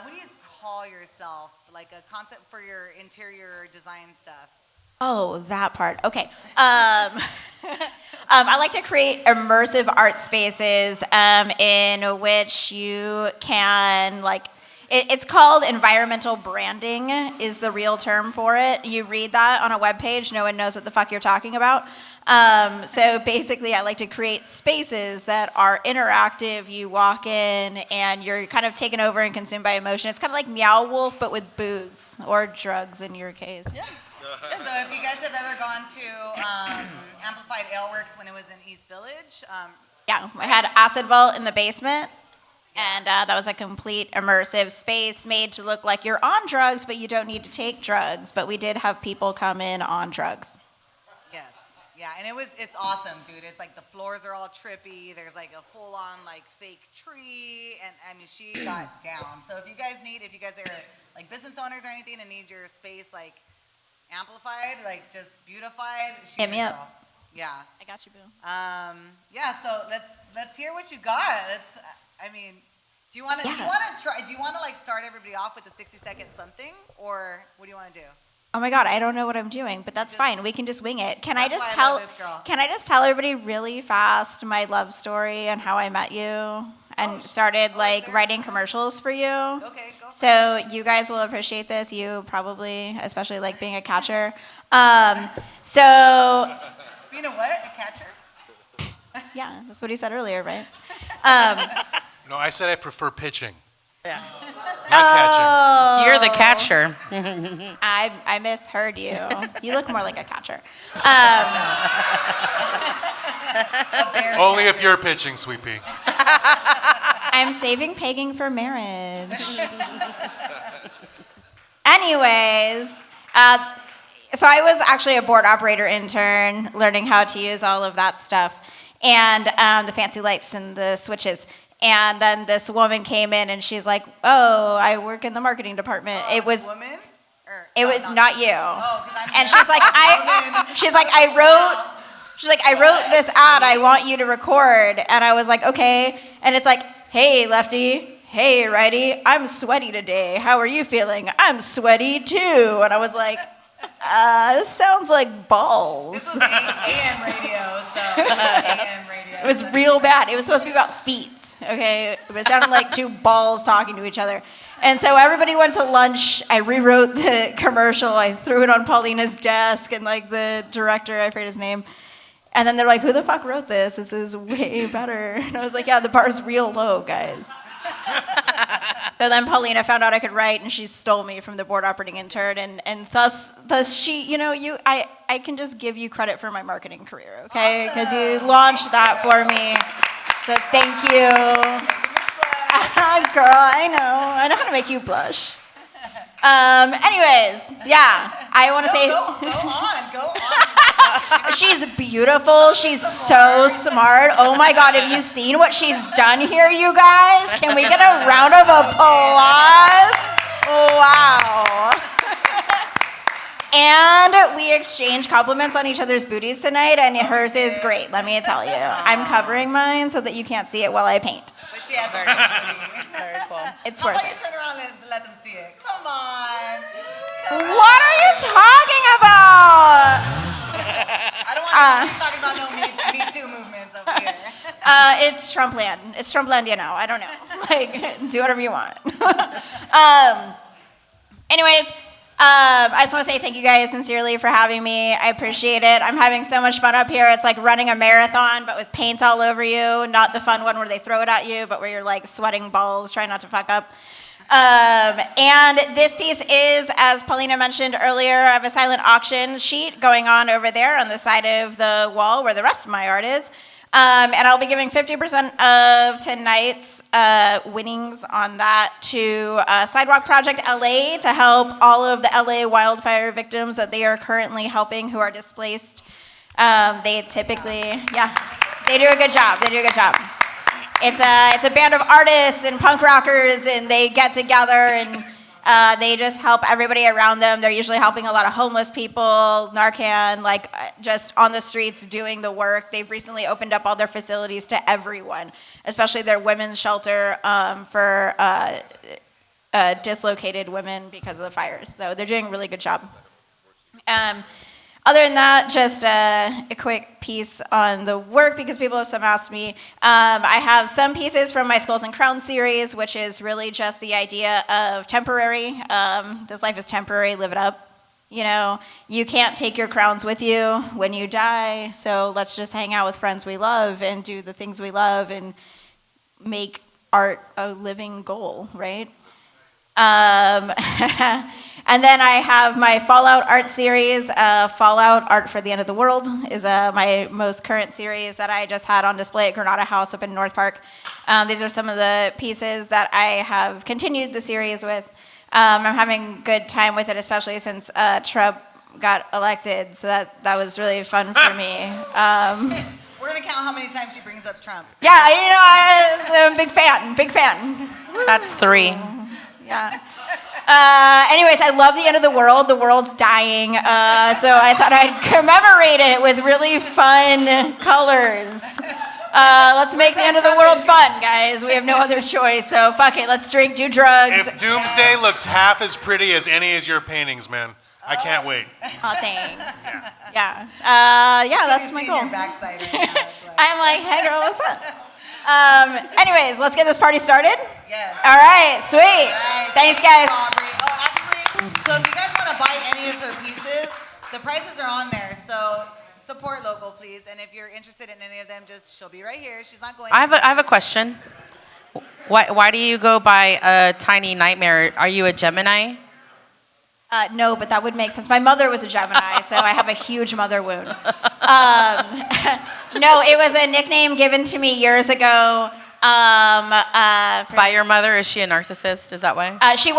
what do you call yourself? Like a concept for your interior design stuff. Oh, that part. Okay. I like to create immersive art spaces in which you can, like, it's called environmental branding is the real term for it. You read that on a webpage, no one knows what the fuck you're talking about. So basically, I like to create spaces that are interactive. You walk in and you're kind of taken over and consumed by emotion. It's kind of like Meow Wolf, but with booze or drugs in your case. Yeah. So if you guys have ever gone to Amplified Aleworks when it was in East Village, Yeah, I had Acid Vault in the basement. And that was a complete immersive space made to look like you're on drugs, but you don't need to take drugs. But we did have people come in on drugs. Yes. Yeah, and it's awesome, dude. It's like the floors are all trippy. There's like a full-on like fake tree, and I mean she got down. So if you guys are like business owners or anything and need your space like amplified, like just beautified, she's hit me your up. girl. Yeah. I got you, boo. Yeah. So let's hear what you got. Do you want to like start everybody off with a 60-second something, or what do you want to do? Oh my God, I don't know what I'm doing, but that's fine. We can just wing it. Can I That's just why I tell? love this girl. Can I just tell everybody really fast my love story and how I met you and started like writing commercials for you? Okay, go. So you guys will appreciate this. You probably, especially like being a catcher. So You know what? A catcher? yeah, that's what he said earlier, right? No, I said I prefer pitching. Yeah. Not You're the catcher. I misheard you. You look more like a catcher. catching. Only if you're pitching, Sweet Pea. I'm saving pegging for marriage. Anyways, so I was actually a board operator intern, learning how to use all of that stuff, and the fancy lights and the switches. And then this woman came in, and she's like, "Oh, I work in the marketing department." It was woman? it was not you. Oh, 'cause I'm And she's like, I wrote this ad. I want you to record. And I was like, okay. And it's like, hey, lefty. Hey, righty. I'm sweaty today. How are you feeling? I'm sweaty too. And I was like, this sounds like balls. This was AM radio, so AM radio. It was real bad. It was supposed to be about feet, okay? It sounded like two balls talking to each other. And so everybody went to lunch. I rewrote the commercial. I threw it on Paulina's desk, and like the director, I forget his name. And then they're like, who the fuck wrote this? This is way better. And I was like, yeah, the bar's real low, guys. So then Paulina found out I could write, and she stole me from the board operating intern, and thus she, I can just give you credit for my marketing career, okay? Because you launched that for me. So thank you. Girl, I know how to make you blush. Anyways, yeah, I want to say. Go on. She's beautiful. She's so smart. Oh my God, have you seen what she's done here, you guys? Can we get a round of applause? Wow. And we exchange compliments on each other's booties tonight, and hers is great, let me tell you. I'm covering mine so that you can't see it while I paint. But she has a very Very cool. It's How worth about you it. turn around and let them see it? Come on. What are you talking about? I don't want to talking about no Me Too movements over here. It's Trumpland. It's Trumpland, I don't know. Like, do whatever you want. Anyways, I just want to say thank you guys sincerely for having me. I appreciate it. I'm having so much fun up here. It's like running a marathon, but with paint all over you. Not the fun one where they throw it at you, but where you're like sweating balls, trying not to fuck up. And this piece is, as Paulina mentioned earlier, I have a silent auction sheet going on over there on the side of the wall where the rest of my art is. And I'll be giving 50% of tonight's winnings on that to Sidewalk Project LA to help all of the LA wildfire victims that they are currently helping who are displaced. They typically, they do a good job. It's a band of artists and punk rockers, and they get together and they just help everybody around them. They're usually helping a lot of homeless people, Narcan, just on the streets doing the work. They've recently opened up all their facilities to everyone, especially their women's shelter for dislocated women because of the fires. So they're doing a really good job. Other than that, just a quick piece on the work because people have some asked me. I have some pieces from my Skulls and Crowns series, which is really just the idea of temporary. This life is temporary, live it up. You can't take your crowns with you when you die, so let's just hang out with friends we love and do the things we love and make art a living goal, right? And then I have my Fallout art series. Fallout Art for the End of the World is my most current series that I just had on display at Granada House up in North Park. These are some of the pieces that I have continued the series with. I'm having good time with it, especially since Trump got elected, so that was really fun for me. We're gonna count how many times she brings up Trump. Yeah, I'm a big fan. That's 3. Yeah. Anyways, I love the end of the world. The world's dying, so I thought I'd commemorate it with really fun colors. Let's make the end of the world fun, guys. We have no other choice, so fuck it. Let's drink, do drugs. If Doomsday looks half as pretty as any of your paintings, man, I can't wait. Oh, thanks. Yeah. That's my goal. Your backside right now, it's like- I'm like, hey girl, what's up? Anyways, let's get this party started. Yes. All right, sweet. All right, Thanks, thank you, guys. Aubrey. Oh, actually, so if you guys want to buy any of her pieces, the prices are on there. So support local, please. And if you're interested in any of them, she'll be right here. She's not going. I have a question. Why do you go by a tiny nightmare? Are you a Gemini? No, but that would make sense. My mother was a Gemini, so I have a huge mother wound. No, it was a nickname given to me years ago. By your mother? Is she a narcissist? Is that why?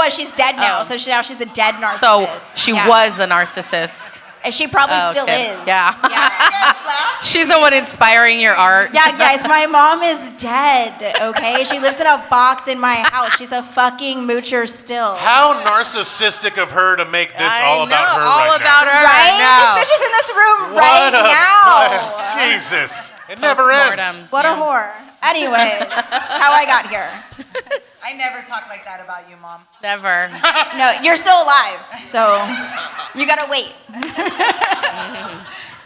She's dead now, Oh. so she's a dead narcissist. So she was a narcissist. And she probably still okay. is. Yeah. Yeah. She's the one inspiring your art. Yeah, guys, my mom is dead, okay? She lives in a box in my house. She's a fucking moocher still. How narcissistic of her to make this all about her all right about now. her Right? now. This bitch is in this room What right a now. Jesus. It never ends. Postmortem. What a whore. Anyway, how I got here. I never talk like that about you, Mom. Never. No, you're still alive, so you gotta wait.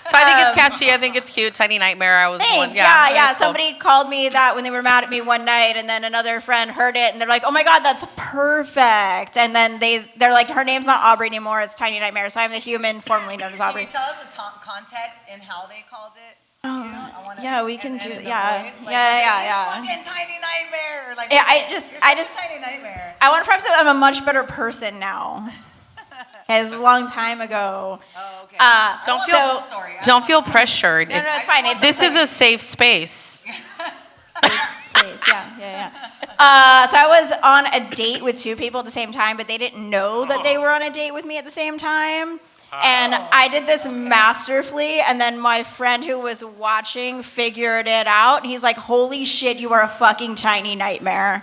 So I think it's catchy. I think it's cute. Tiny Nightmare. I was Thanks. one. Yeah. it's cool. Somebody called me that when they were mad at me one night, and then another friend heard it, and they're like, "Oh my God, that's perfect." And then they're like, "Her name's not Aubrey anymore. It's Tiny Nightmare." So I'm the human formerly known as Can Aubrey. you tell us the context in how they called it? Yeah, we can do. in the Yeah, voice, like, yeah. Fucking Tiny Nightmare. Or like, Yeah, you're such a Tiny Nightmare. I want to preface it. I'm a much better person now. It was a long time ago. Oh, okay. Don't feel pressured. No, it's fine. This is a safe space. Safe space. Yeah. So I was on a date with 2 people at the same time, but they didn't know that they were on a date with me at the same time. And I did this masterfully, and then my friend who was watching figured it out. And he's like, "Holy shit, you are a fucking tiny nightmare."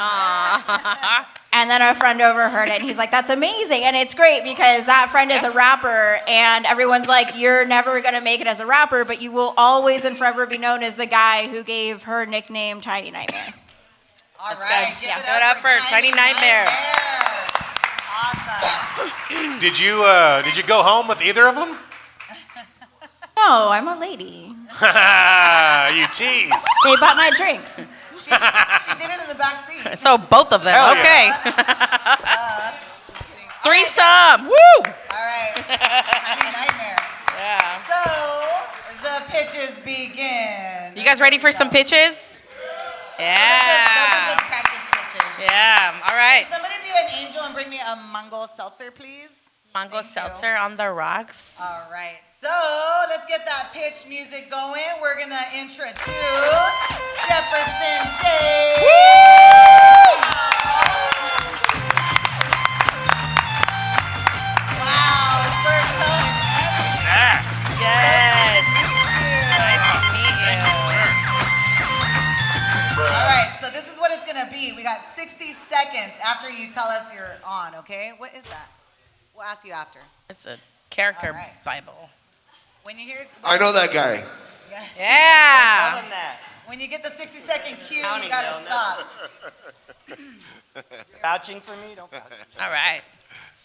And then a friend overheard it, and he's like, "That's amazing." And it's great because that friend is a rapper, and everyone's like, "You're never going to make it as a rapper, but you will always and forever be known as the guy who gave her nickname Tiny Nightmare." All right. Give it up for Tiny Nightmare. Awesome. Did you go home with either of them? No, I'm a lady. You tease. They bought my drinks. She did it in the back seat. So both of them. Hell Okay. yeah. Threesome. Woo! All right. Tiny Nightmare. Yeah. So the pitches begin. You guys ready for some pitches? Those are Yeah. just practice pitches. Yeah. All right. Somebody be an angel and bring me a mango seltzer, please. Mango Thank you. seltzer on the rocks. All right. So let's get that pitch music going. We're going to introduce Jefferson Jay. Wow. First time ever. Yes. Nice to meet you. All right. So this is what it's going to be. We got 60 seconds after you tell us you're on, okay? What is that? We'll ask you after. It's a character All right. Bible. When you hear... I know that guy. Yeah. When you get the 60-second cue, Counting you got down to now. stop. Vouching for me? Don't vouch. All right.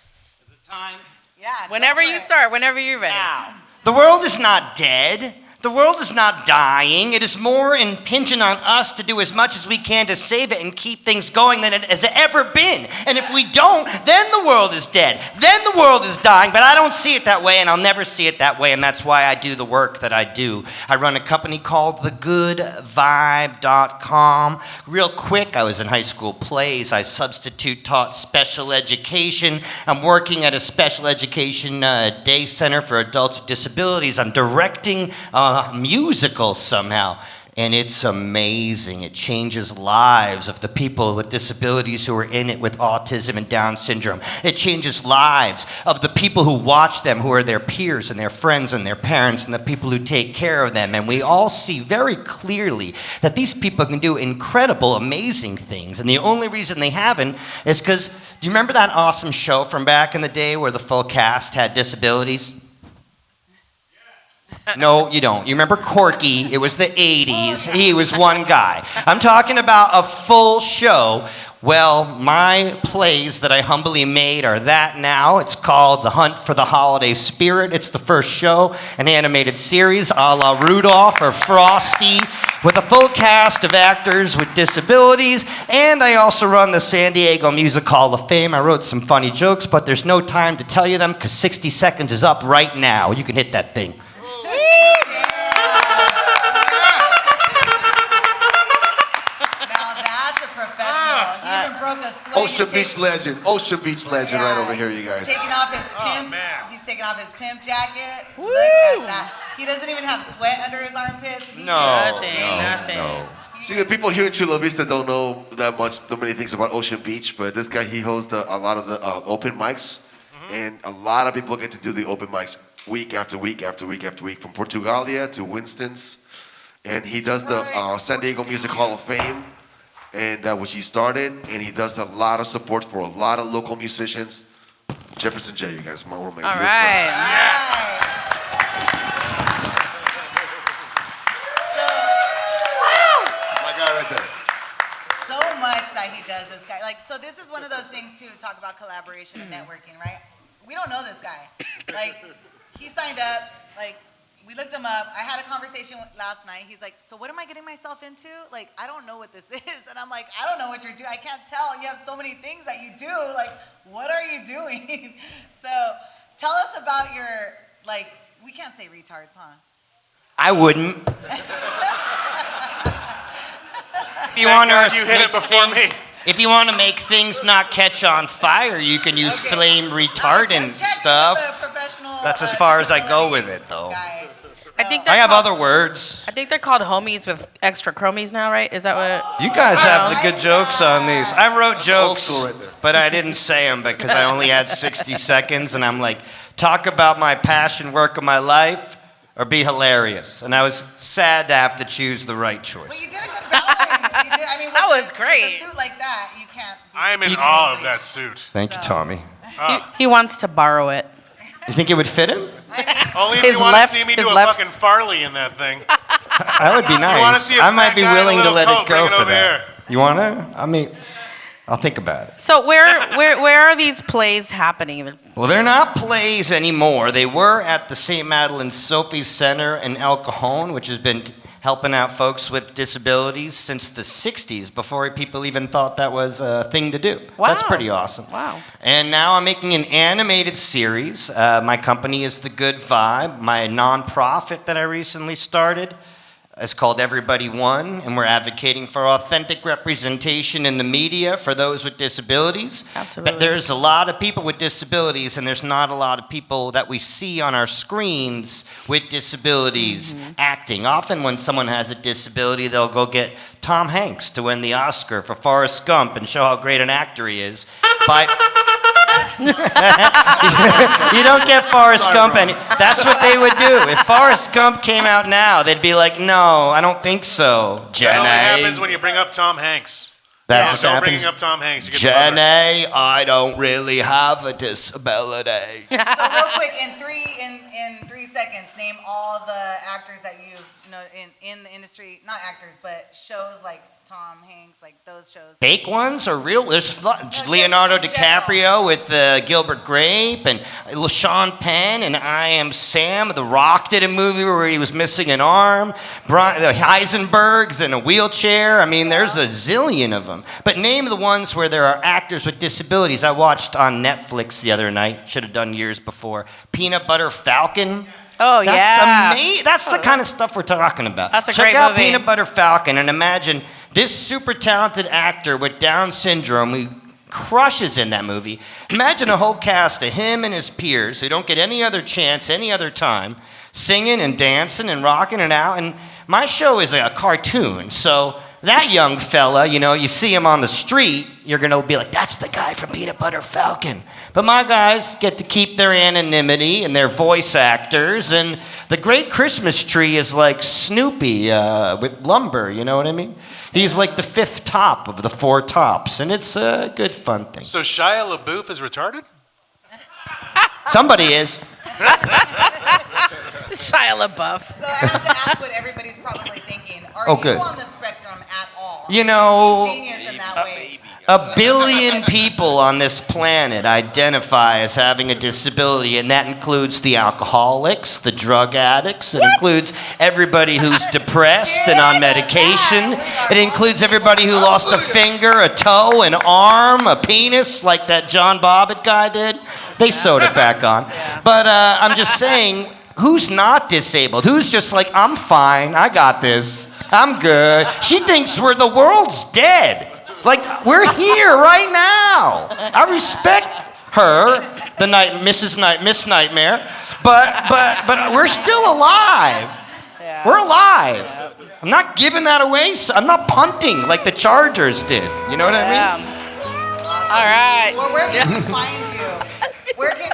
Is it time? Yeah. go Whenever for you it. start, whenever you're ready. Now, the world is not dead. The The world is not dying. It is more impingent on us to do as much as we can to save it and keep things going than it has ever been. And if we don't, then the world is dead. Then the world is dying. But I don't see it that way, and I'll never see it that way, and that's why I do the work that I do. I run a company called thegoodvibe.com. Real quick, I was in high school plays. I substitute taught special education. I'm working at a special education day center for adults with disabilities. I'm directing musicals somehow, and it's amazing. It changes lives of the people with disabilities who are in it with autism and Down syndrome. It changes lives of the people who watch them, who are their peers and their friends and their parents and the people who take care of them. And we all see very clearly that these people can do incredible, amazing things. And the only reason they haven't is because, do you remember that awesome show from back in the day where the full cast had disabilities? No, you don't. You remember Corky? It was the 80s. He was one guy. I'm talking about a full show. Well, my plays that I humbly made are that now. It's called The Hunt for the Holiday Spirit. It's the first show, an animated series a la Rudolph or Frosty, with a full cast of actors with disabilities. And I also run the San Diego Music Hall of Fame. I wrote some funny jokes, but there's no time to tell you them because 60 seconds is up right now. You can hit that thing. Ocean Beach legend right over here, you guys. Taking off his pimp. He's taking off his pimp jacket. Woo! Look at that. He doesn't even have sweat under his armpits. Nothing. See, the people here in Chula Vista don't know that many things about Ocean Beach, but this guy, he hosts a lot of the open mics, and a lot of people get to do the open mics week after week after week after week, from Portugalia to Winston's, and he does the San Diego Music Hall of Fame, and which he started, and he does a lot of support for a lot of local musicians. Jefferson Jay, you guys, we'll make All right. My guy right there. So much that he does, this guy. Like, so this is one of those things too. Talk about collaboration and networking, right? We don't know this guy. Like, he signed up. Like, we looked him up. I had a conversation last night. He's like, so what am I getting myself into? Like, I don't know what this is. And I'm like, I don't know what you're doing. I can't tell. You have so many things that you do. Like, what are you doing? So tell us about your, like, we can't say retards, huh? I wouldn't. If you want to hit it before me. If you want to make things not catch on fire, you can use flame retardant stuff. That's as far as I go with it, though. I have other words. I think they're called homies with extra chromies now, right? Is that what? You guys have the good jokes on these. I wrote jokes, but I didn't say them because I only had 60 seconds, and I'm like, talk about my passion, work of my life, or be hilarious. And I was sad to have to choose the right choice. Well, you did a good balance. I mean, that was great. With a suit like that, you can't. I am in awe of that suit. Thank you, Tommy. He wants to borrow it. You think it would fit him? Only if His you want left- to see me his do a left- fucking Farley in that thing. That would be You want to nice. see a I might fat be guy in a willing to little let coat, it go bring for over that. here. You want to? I mean, I'll think about it. So where are these plays happening? Well, they're not plays anymore. They were at the St. Madeleine Sophie Center in El Cajon, which has been helping out folks with disabilities since the 60s, before people even thought that was a thing to do. Wow. So that's pretty awesome. Wow. And now I'm making an animated series. My company is The Good Vibe. My nonprofit that I recently started is called Everybody One, and we're advocating for authentic representation in the media for those with disabilities. Absolutely. But there's a lot of people with disabilities, and there's not a lot of people that we see on our screens with disabilities acting. Often when someone has a disability, they'll go get Tom Hanks to win the Oscar for Forrest Gump and show how great an actor he is. But you don't get Forrest Gump, and that's what they would do. If Forrest Gump came out now, they'd be like, "No, I don't think so." That only happens when you bring up Tom Hanks. That just Don't happens. bringing up Tom Hanks. You get the buzzer. Jenny, I don't really have a disability. So real quick, in 3 seconds, name all the actors that you know in the industry, not actors, but shows like Tom Hanks, like those shows. Fake ones or real? There's Leonardo in DiCaprio with Gilbert Grape and Sean Penn and I Am Sam. The Rock did a movie where he was missing an arm. The Heisenberg's in a wheelchair. I mean, there's a zillion of them. But name the ones where there are actors with disabilities. I watched on Netflix the other night. Should have done years before. Peanut Butter Falcon. Oh, That's yeah. amazing. That's the kind of stuff we're talking about. That's a Check great out movie. Peanut Butter Falcon and imagine this super talented actor with Down syndrome who crushes in that movie. Imagine a whole cast of him and his peers who don't get any other chance any other time, singing and dancing and rocking it out. And my show is a cartoon, so that young fella, you see him on the street, you're going to be like, that's the guy from Peanut Butter Falcon. But my guys get to keep their anonymity and their voice actors. And the Great Christmas Tree is like Snoopy with lumber, you know what I mean? He's like the fifth top of the four tops. And it's a good, fun thing. So Shia LaBeouf is retarded? Somebody is. Shia LaBeouf. So I have to ask what everybody's probably thinking. Are you Good. on the spectrum at all? Genius in that way. A billion people on this planet identify as having a disability, and that includes the alcoholics, the drug addicts. It includes everybody who's depressed and on medication. It includes everybody who lost a finger, a toe, an arm, a penis, like that John Bobbitt guy did. They sewed it back on. But I'm just saying, who's not disabled? Who's just like, I'm fine, I got this, I'm good. She thinks the world's dead. Like, we're here right now. I respect her, Miss Nightmare, but we're still alive. Yeah. We're alive. I'm not giving that away. I'm not punting like the Chargers did. You know what I mean? All right. Well, where can we find you?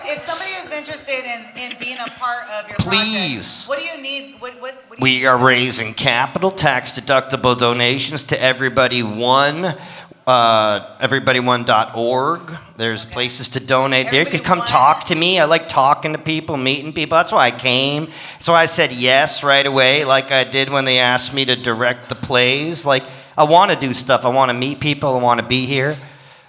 If somebody is interested in being a part of your Please. project, what do you need? What do you We are raising capital, tax-deductible donations to everybody1.org. There's places to donate. They could come talk to me. I like talking to people, meeting people. That's why I came. That's why I said yes right away, like I did when they asked me to direct the plays. Like, I want to do stuff. I want to meet people. I want to be here.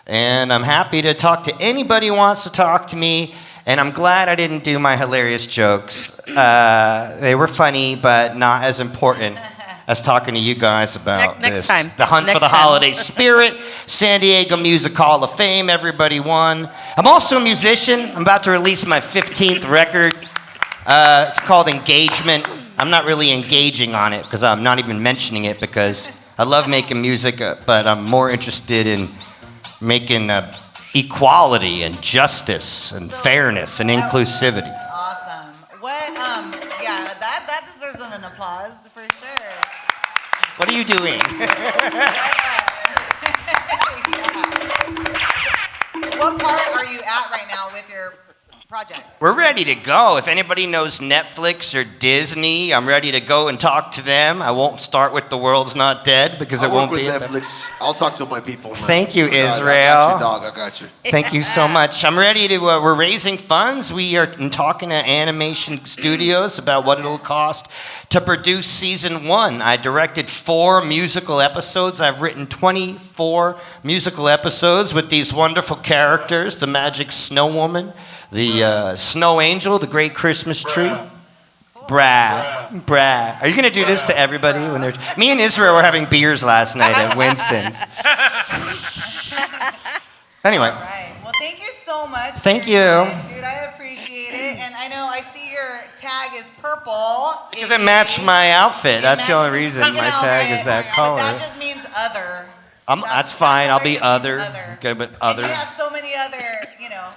And I'm happy to talk to anybody who wants to talk to me. And I'm glad I didn't do my hilarious jokes. They were funny, but not as important as talking to you guys about Next this. time. The Hunt Next for the time. Holiday Spirit, San Diego Music Hall of Fame, everybody won. I'm also a musician. I'm about to release my 15th record. It's called Engagement. I'm not really engaging on it because I'm not even mentioning it because I love making music, but I'm more interested in making equality and justice and fairness and inclusivity. Awesome. That deserves an applause for sure. What are you doing? What part are you at right now with your project? We're ready to go. If anybody knows Netflix or Disney, I'm ready to go and talk to them. I won't start with The World's Not Dead because it won't be. Netflix. I'll talk to my people. Man. Thank you, Israel. I got you, dog. I got you. Thank you so much. I'm ready to, we're raising funds. We are talking to animation studios about what it'll cost to produce season 1. I directed 4 musical episodes. I've written 24 musical episodes with these wonderful characters, the Magic Snow Woman, the Snow Angel, the Great Christmas Tree. Brad. Are you going to do this to everybody when they're... Me and Israel were having beers last night at Winston's. Anyway. All right. Well, thank you so much. Thank you. Dude, I appreciate it. And I know I see your tag is purple. Because it matched my outfit. That's the only reason my tag is that color. But that just means other. That's fine. I'll be other. Good, but And other. you have so many other,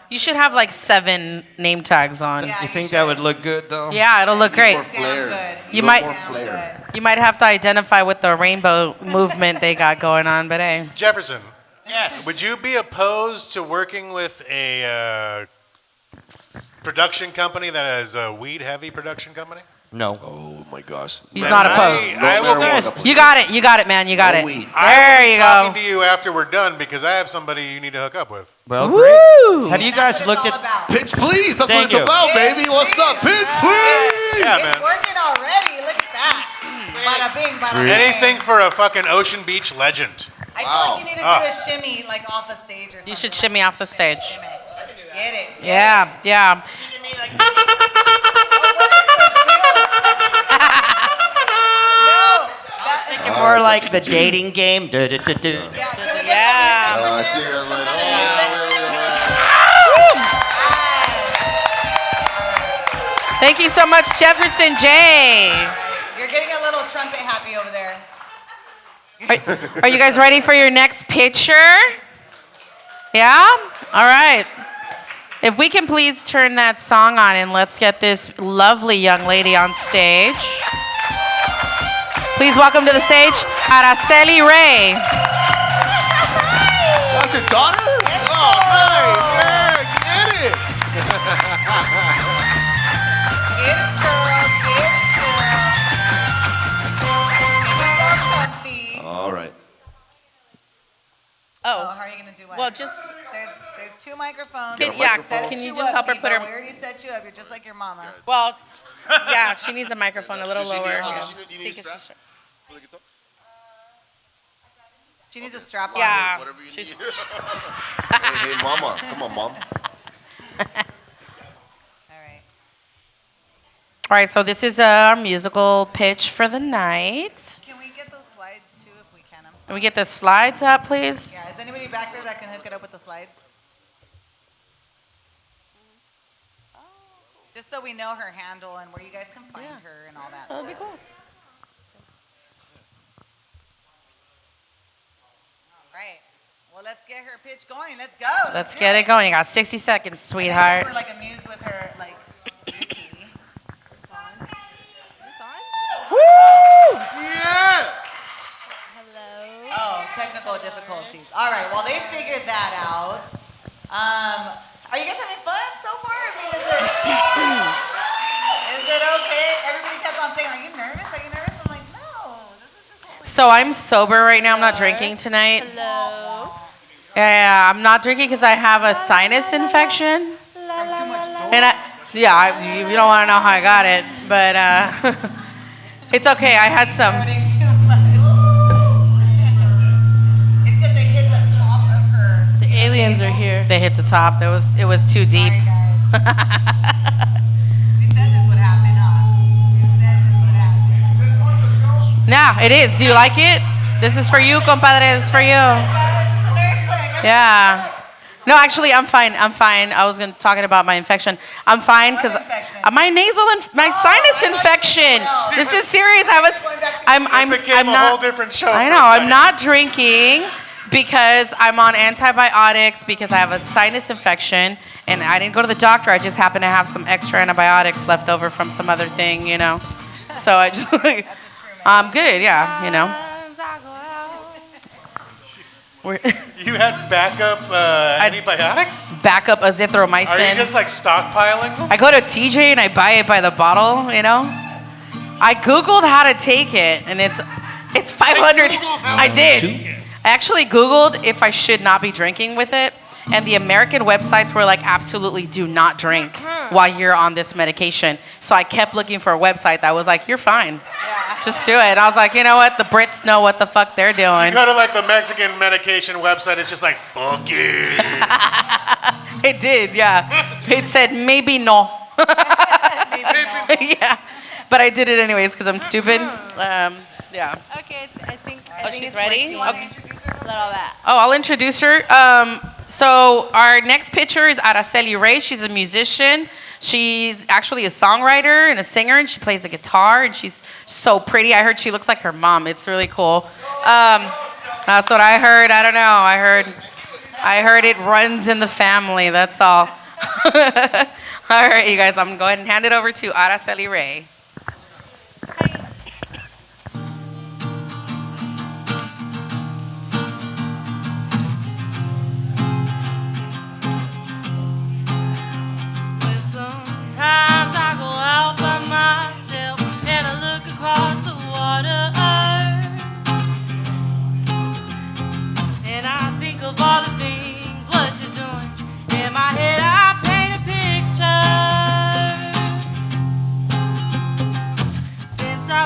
You should have like 7 name tags on. Yeah, You think that would look good, though? Yeah, it'll look great. More flair. good. You More might- flair. You might have to identify with the rainbow movement they got going on, but hey. Jefferson, Yes. would you be opposed to working with a production company that is a weed-heavy production company? No. Oh my gosh. He's not opposed. I will marijuana, be. please. You got it, man. You got No it. weed. There you talking go. to you after we're done because I have somebody you need to hook up with. Well, Woo! great. Have you That's guys what it's looked all at... about. Pitch, please. That's Thank what it's you. about, baby. What's up? Pitch, please. Yeah, It's man. working already. Look at that. Bada bing, bada bing. Anything for a fucking Ocean Beach legend. I feel like you need to do a shimmy like off a stage or something. You should shimmy off the stage. Shimmy. Get it. Yeah, yeah. More like the dating game. Yeah. I see her like, Thank you so much, Jefferson Jay. You're getting a little trumpet happy over there. Are you guys ready for your next picture? Yeah? All right. If we can please turn that song on and let's get this lovely young lady on stage. Please welcome to the stage, Araceli Ray. That's your daughter? Oh, nice. Yeah, get it. Get it, girl. Get it, girl. All right. Oh, how are you going to do what? Well, just... There's two microphones. Can you just help her put her... We already set you up. You're just like your mama. Well, yeah, she needs a microphone a little lower. She needs a strap on. Yeah. Whatever you She's- need. Hey, mama. Come on, mom. All right. All right, so this is our musical pitch for the night. Can we get those slides too if we can? I'm Can sorry. we get the slides up, please? Yeah, is anybody back there that can hook it up with the slides? Just so we know her handle and where you guys can find her and all that That'd be stuff. cool. Right. Well, let's get her pitch going. Let's go. Let's get it going. You got 60 seconds, sweetheart. We're like amused with her like beauty. This on? This on? Woo! Yeah. Oh, technical difficulties. All right. Well, they figured that out. Are you guys having fun so far? I mean, is it okay? Everybody kept on saying, "Are you nervous? Are you nervous?" I'm like, "No. This is just what we So I'm sober right now. I'm not drinking tonight. Hello. Yeah, I'm not drinking because I have a sinus infection. And you don't want to know how I got it, but it's okay. I had some. Too much. It's because they hit the top of her. The aliens are here. They hit the top. It was too deep. Sorry, guys. We said this would happen, huh? We said this would happen. Nah, it is. Do you like it? This is for you, compadre. This is for you. Yeah. No, actually, I'm fine. I'm fine. I was talking about my infection. I'm fine because my my sinus infection. This is serious. I'm became a not. whole different show. I for know. a I'm second. not drinking because I'm on antibiotics because I have a sinus infection and I didn't go to the doctor. I just happen to have some extra antibiotics left over from some other thing, you know. So I just I'm good. Yeah, you know. You had backup antibiotics? Backup Are azithromycin. you just like stockpiling them? I go to TJ and I buy it by the bottle, you know? I Googled how to take it and it's 500. I did. I actually Googled if I should not be drinking with it. And the American websites were like, absolutely do not drink while you're on this medication. So I kept looking for a website that was like, you're fine. Just do it. And I was like, you know what? The Brits know what the fuck they're doing. You go to like the Mexican medication website, it's just like, fuck it. It did, yeah. It said, maybe no. Yeah. But I did it anyways because I'm stupid. Yeah. Okay, I think She's it's ready? working. Okay. Little that. Oh, I'll introduce her. So our next pitcher is Araceli Ray. She's a musician. She's actually a songwriter and a singer, and she plays the guitar, and she's so pretty. I heard she looks like her mom. It's really cool. That's what I heard. I don't know. I heard it runs in the family. That's all. All right, you guys. I'm going to go ahead and hand it over to Araceli Ray. Sometimes I go out by myself and I look across the water, and I think of all the things what you're doing. In my head I paint a picture. Since I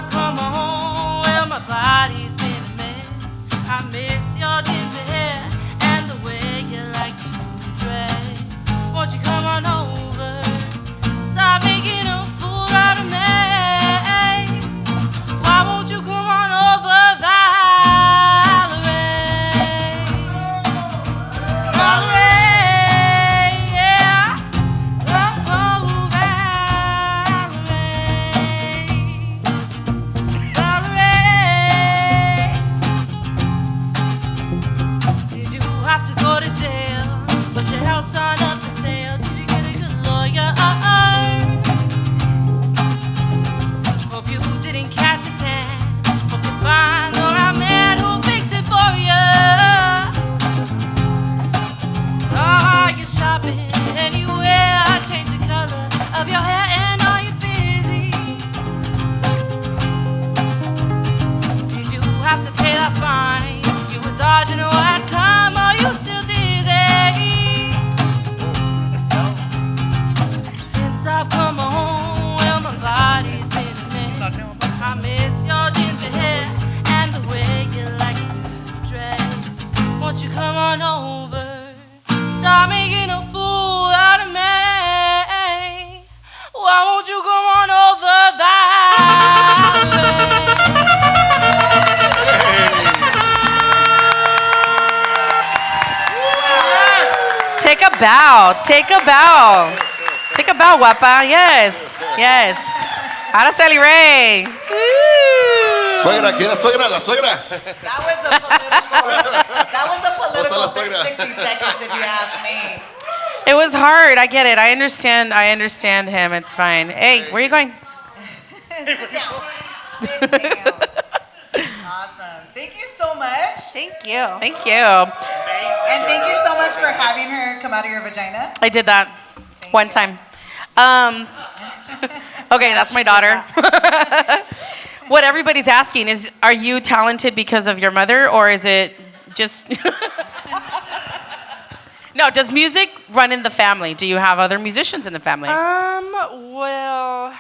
have to pay that fine. You were dodging what time, are you still dizzy? Since I've come home, well, my body's been a mess. I miss your ginger hair and the way you like to dress. Won't you come on over? Stop making a fool out of me. Why won't you come on over that way? Take a bow. Take a bow. Take a bow, guapa. Yes. Yes. Araceli Ray. Suegra, ¿quién es la suegra? La suegra. That was a political la suegra? 60 seconds, if you ask me. It was hard. I get it. I understand him. It's fine. Hey, where are you going? Sit down. Sit down. Awesome. Thank you so much. Thank you. Thank you. And thank you so much for having her come out of your vagina. I did that one time. Okay, that's my daughter. What everybody's asking is, are you talented because of your mother, or is it just... No, does music run in the family? Do you have other musicians in the family? Well,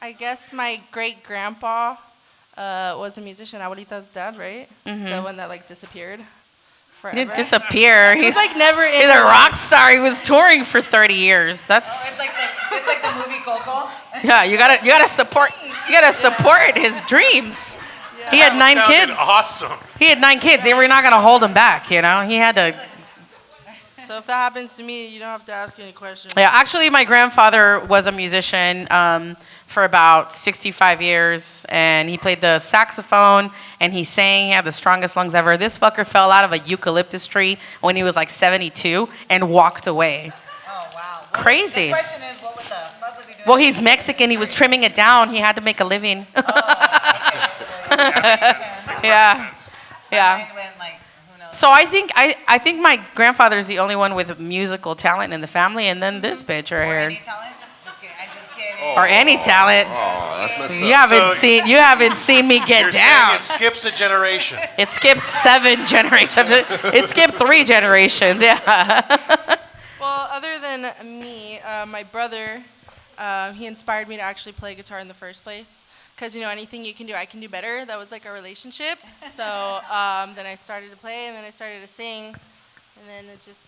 I guess my great-grandpa was a musician. Abuelita's dad, right? Mm-hmm. The one that, like, disappeared forever. He didn't disappear. He was, like, never in He's a the rock star. He was touring for 30 years. That's... It's like the movie Coco. Yeah, you gotta support his dreams. Yeah. He had 9 kids. Awesome. He had 9 kids. They were not gonna hold him back, you know. He had to. So if that happens to me, you don't have to ask any questions. Yeah, actually, my grandfather was a musician for about 65 years, and he played the saxophone and he sang. He had the strongest lungs ever. This fucker fell out of a eucalyptus tree when he was like 72 and walked away. Oh wow! Crazy. The question is, what the fuck was he doing? Well, he's Mexican. He was trimming it down. He had to make a living. Oh, okay. Yeah. Yeah. Mine went like, who knows? So I think my grandfather's the only one with musical talent in the family, and then this bitch right Or here. any talent? I'm just kidding. Or any talent. Oh, that's messed up. You haven't seen me get You're down. saying it skips a generation. It skips 7 generations. It skipped 3 generations. Yeah. Well, other than me, my brother, he inspired me to actually play guitar in the first place. Because, anything you can do, I can do better. That was like a relationship. So then I started to play, and then I started to sing. And then it just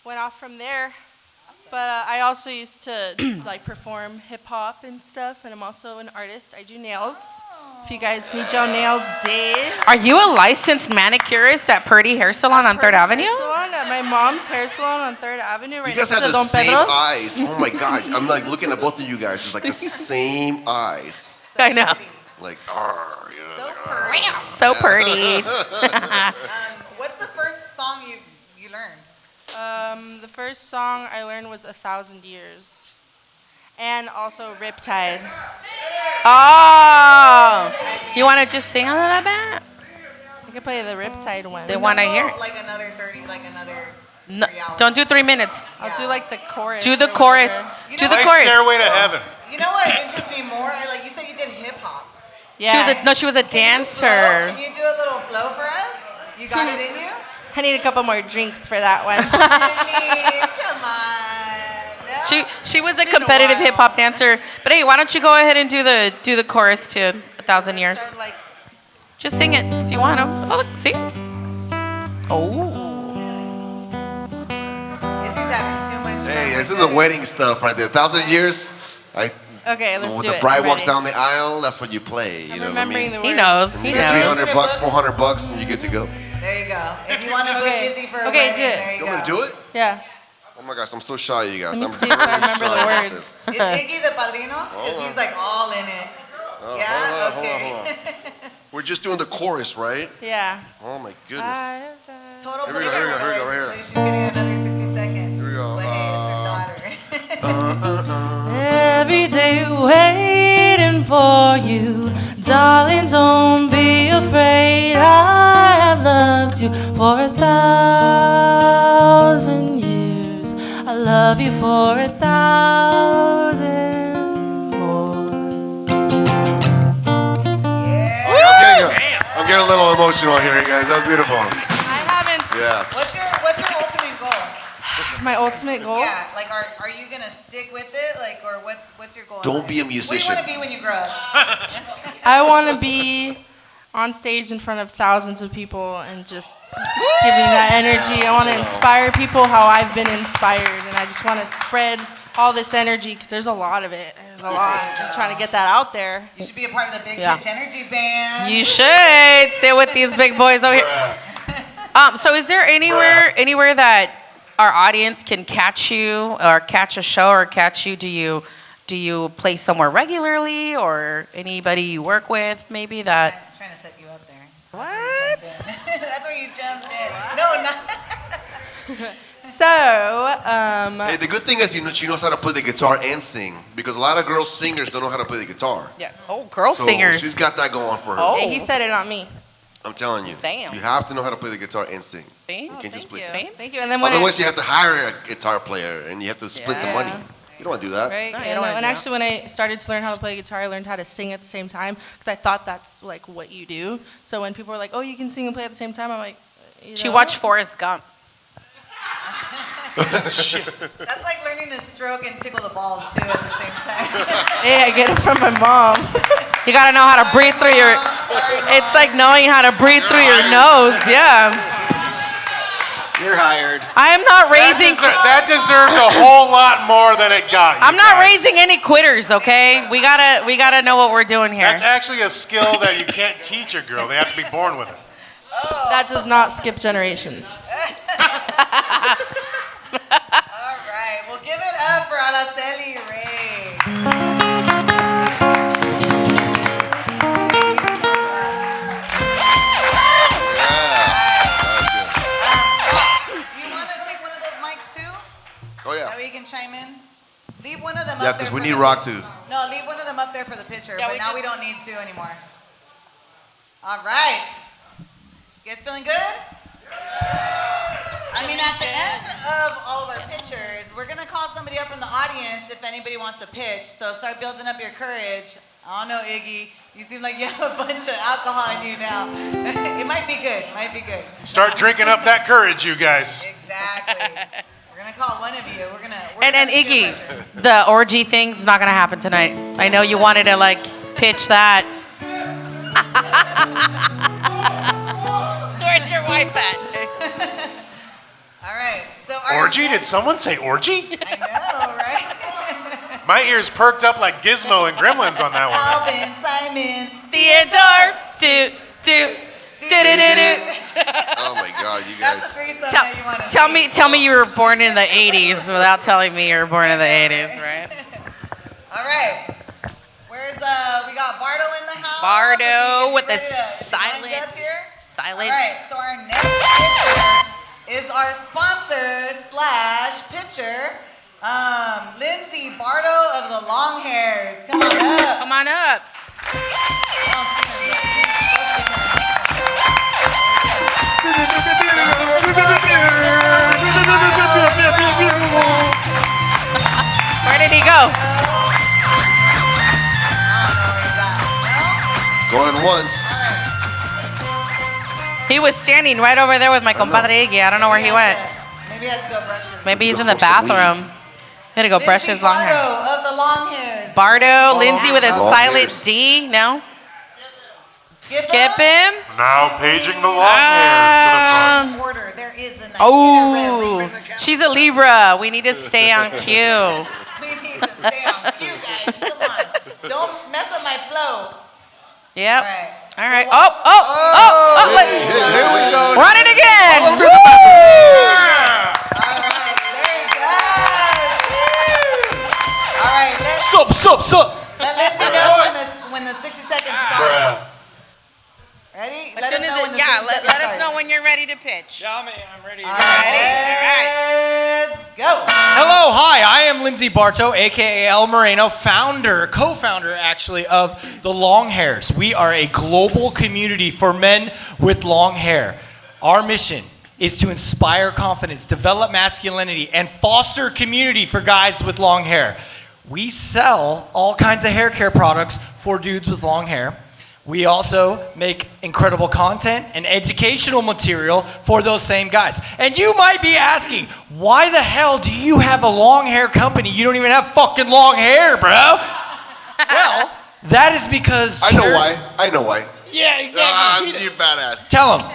went off from there. But I also used to like perform hip-hop and stuff. And I'm also an artist. I do nails. If you guys need your nails did. Are you a licensed manicurist at Purdy Hair Salon on 3rd Avenue? Hair salon at my mom's hair salon on 3rd Avenue. Right You guys next have to the Don same Pedro's. eyes. Oh my gosh. I'm like looking at both of you guys. It's like the same eyes. I know. Like, So pretty. So pretty. What's the first song you learned? The first song I learned was 1,000 Years. And also Riptide. Oh. You want to just sing a little bit? I can play the Riptide one. They want to hear it. Like another 30, like another No, 3 hours. don't do 3 minutes. I'll do like the chorus. Do the or chorus. whatever. You Do know the what? chorus. Stairway to Heaven. You know what interests me more? You said you did hip hop. Yeah. She was a dancer. Can you do a little flow for us? You got it in you? I need a couple more drinks for that one. Come on. No? She was a competitive hip hop dancer. But hey, why don't you go ahead and do the chorus to 1,000 Years? Start, like, Just sing it if you want to. Oh, look, see? Oh. Izzy's having too much fun. hey, this is a wedding stuff right there. 1,000 years. okay, let's When do the it. bride I'm walks ready. down the aisle, that's what you play. You I'm know what I remembering mean? the words. He knows. And He you get knows. $300, $400, and you're good to go. There you go. If you want to book Okay. Izzy for a Okay, wedding, do it. there you You go. want me to do it? Yeah. Oh my gosh, I'm so shy, you guys. Let me I'm see if I really remember shy the about words. this. Is Iggy the padrino? Because he's like all in it. Oh, Yeah? hold on, Okay. hold on. We're just doing the chorus, right? Yeah. Oh my goodness. I've died. Total Here we go, here we go, here we go, right here. Like she's getting another 60 seconds. Here we go. But hey, it's her daughter. Every day waiting for you, darling, don't be afraid. I have loved you for 1,000 years. I love you for 1,000 more. I'm get a little emotional here, you guys. That was beautiful. I haven't. Yes. What's your ultimate goal? My ultimate goal. Yeah, like are you gonna stick with it? Like, or what's your goal? in Don't life? be a What do you musician. want to be when you grow up? I want to be on stage in front of thousands of people and just giving that energy. I want to inspire people how I've been inspired, and I just want to spread all this energy because there's a lot of it. There's a lot. I'm trying to get that out there. You should be a part of the Big Yeah. Pitch Energy Band. You should sit with these big boys over here. So is there anywhere that our audience can catch you or catch a show or catch you? Do you play somewhere regularly or anybody you work with maybe that? I'm trying to set you up there. What? That's where you jumped in. No, not. So, Hey, the good thing is she knows how to play the guitar and sing because a lot of girl singers don't know how to play the guitar. Yeah. Oh, girl So singers. she's got that going for her. Oh. hey, he said it, not me. I'm telling you. Damn. You have to know how to play the guitar and sing. See? You can't just play. See? Thank you. And then when Otherwise, you have to hire a guitar player and you have to split the Yeah. money. You don't want to do that. Right. No, you Yeah, don't no, wanna and do actually, when I started to learn how to play guitar, I learned how to sing at the same time because I thought that's like what you do. So when people were like, "Oh, you can sing and play at the same time," I'm like, She watched Forrest Gump. That's like learning to stroke and tickle the balls too at the same time. Hey, I get it from my mom. You gotta know how to breathe through your. It's like knowing how to breathe through your nose. Yeah. You're hired. I am not raising. That deserves a whole lot more than it got. you I'm not guys. raising any quitters. Okay. We gotta know what we're doing here. That's actually a skill that you can't teach a girl. They have to be born with it. That does not skip generations. All right, well, give it up for Araceli Ray. Do you want to take one of those mics too? Oh, That yeah. way you can chime in. Leave one of them Yeah, up there. because we for need the- Rock too. No, leave one of them up there for the picture. Yeah, but we now we just- don't need two anymore. All right. You guys feeling good? I mean, at the end of all of our pictures, we're gonna call somebody up from the audience if anybody wants to pitch. So start building up your courage. I don't know, Iggy. You seem like you have a bunch of alcohol in you now. It might be good. Might be good. Start drinking up that courage, you guys. Exactly. We're gonna call one of you. We're gonna. And Iggy, the orgy thing's not gonna happen tonight. I know you wanted to like pitch that. Where's your wife at? All right. So our Orgy? Did someone say orgy? I know, right? My ears perked up like Gizmo and Gremlins on that one. Alvin, Simon, Theodore, do. Oh, my God, you that's guys. the threesome that you want to Tell me you were born in the 80s without telling me you were born in the 80s, right? All right. Where's we got Barto in the house. Barto Is with he the ready to silent- wind up here? Silent. All right. So our next pitcher is our sponsor / pitcher, Lindsey Barto of the Long Hairs. Come on up. Come on up. Where did he go? Going once. He was standing right over there with my compadre Iggy. I don't know where he went. Maybe he has to go brush his. Maybe he's Go in the smoke some bathroom. He had to go brush Lindsey his long hair. Barto of the Long Hairs. Bardo, Lindsay with a Long silent hairs. D. No? Skip Skip him? him? Now paging the long hairs to the front. Order. There is an Oh, she's a Libra. We need to stay on cue. We need to stay on cue, guys. Come on. Don't mess up my flow. Yep. All right. All right. Oh, Here we go. run it again. All right. There you go. Woo. All right. Let Lindsay know when the 60 seconds start. Ready? As soon as let us know when you're ready to pitch. I'm ready. All right. Let's go. Hello, hi, I am Lindsey Barto, aka El Moreno, co-founder actually of the Long Hairs. We are a global community for men with long hair. Our mission is to inspire confidence, develop masculinity, and foster community for guys with long hair. We sell all kinds of hair care products for dudes with long hair. We also make incredible content and educational material for those same guys. And you might be asking, why the hell do you have a long hair company? You don't even have fucking long hair, bro. Well, that is because... I know why. Yeah, exactly. You badass. Tell him.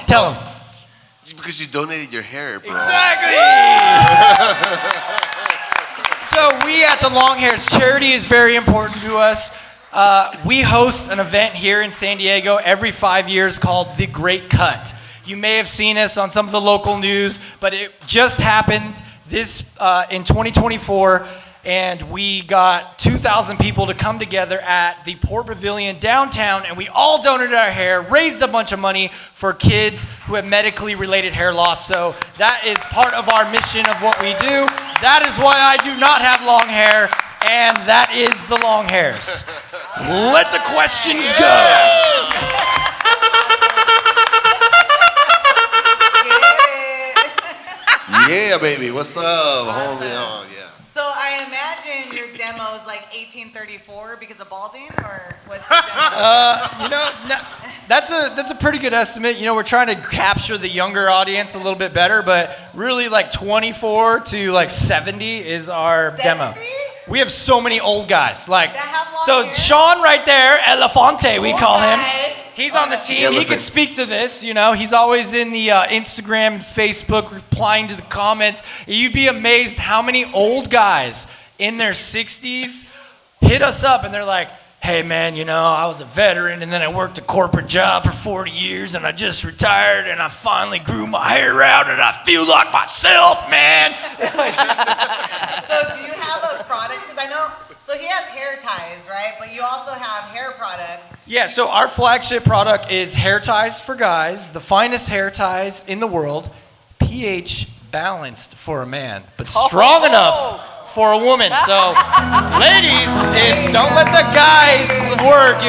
It's because you donated your hair, bro. Exactly. So we at the Long Hairs, charity is very important to us. We host an event here in San Diego every 5 years called The Great Cut. You may have seen us on some of the local news, but it just happened in 2024, and we got 2,000 people to come together at the Port Pavilion downtown, and we all donated our hair, raised a bunch of money for kids who have medically related hair loss. So that is part of our mission of what we do. That is why I do not have long hair, and that is the Long Hairs. Let the questions go. Yeah, baby. What's up, homie? Oh, yeah. So I imagine your demo is like 1834 because of balding, or what's your demo? That's a pretty good estimate. We're trying to capture the younger audience a little bit better, but really like 24 to like 70 is our demo. We have so many old guys. Like, so hair? Sean right there, Elefante, we call him. He's on the team. He Elephant. can speak to this. He's always in the Instagram and Facebook replying to the comments. You'd be amazed how many old guys in their 60s hit us up and they're like, hey man, I was a veteran and then I worked a corporate job for 40 years and I just retired and I finally grew my hair out and I feel like myself, man. So do you have a product? Because I know, so he has hair ties, right? But you also have hair products. Yeah, so our flagship product is hair ties for guys, the finest hair ties in the world, pH balanced for a man, but strong enough for a woman. So, ladies, don't let the guys word,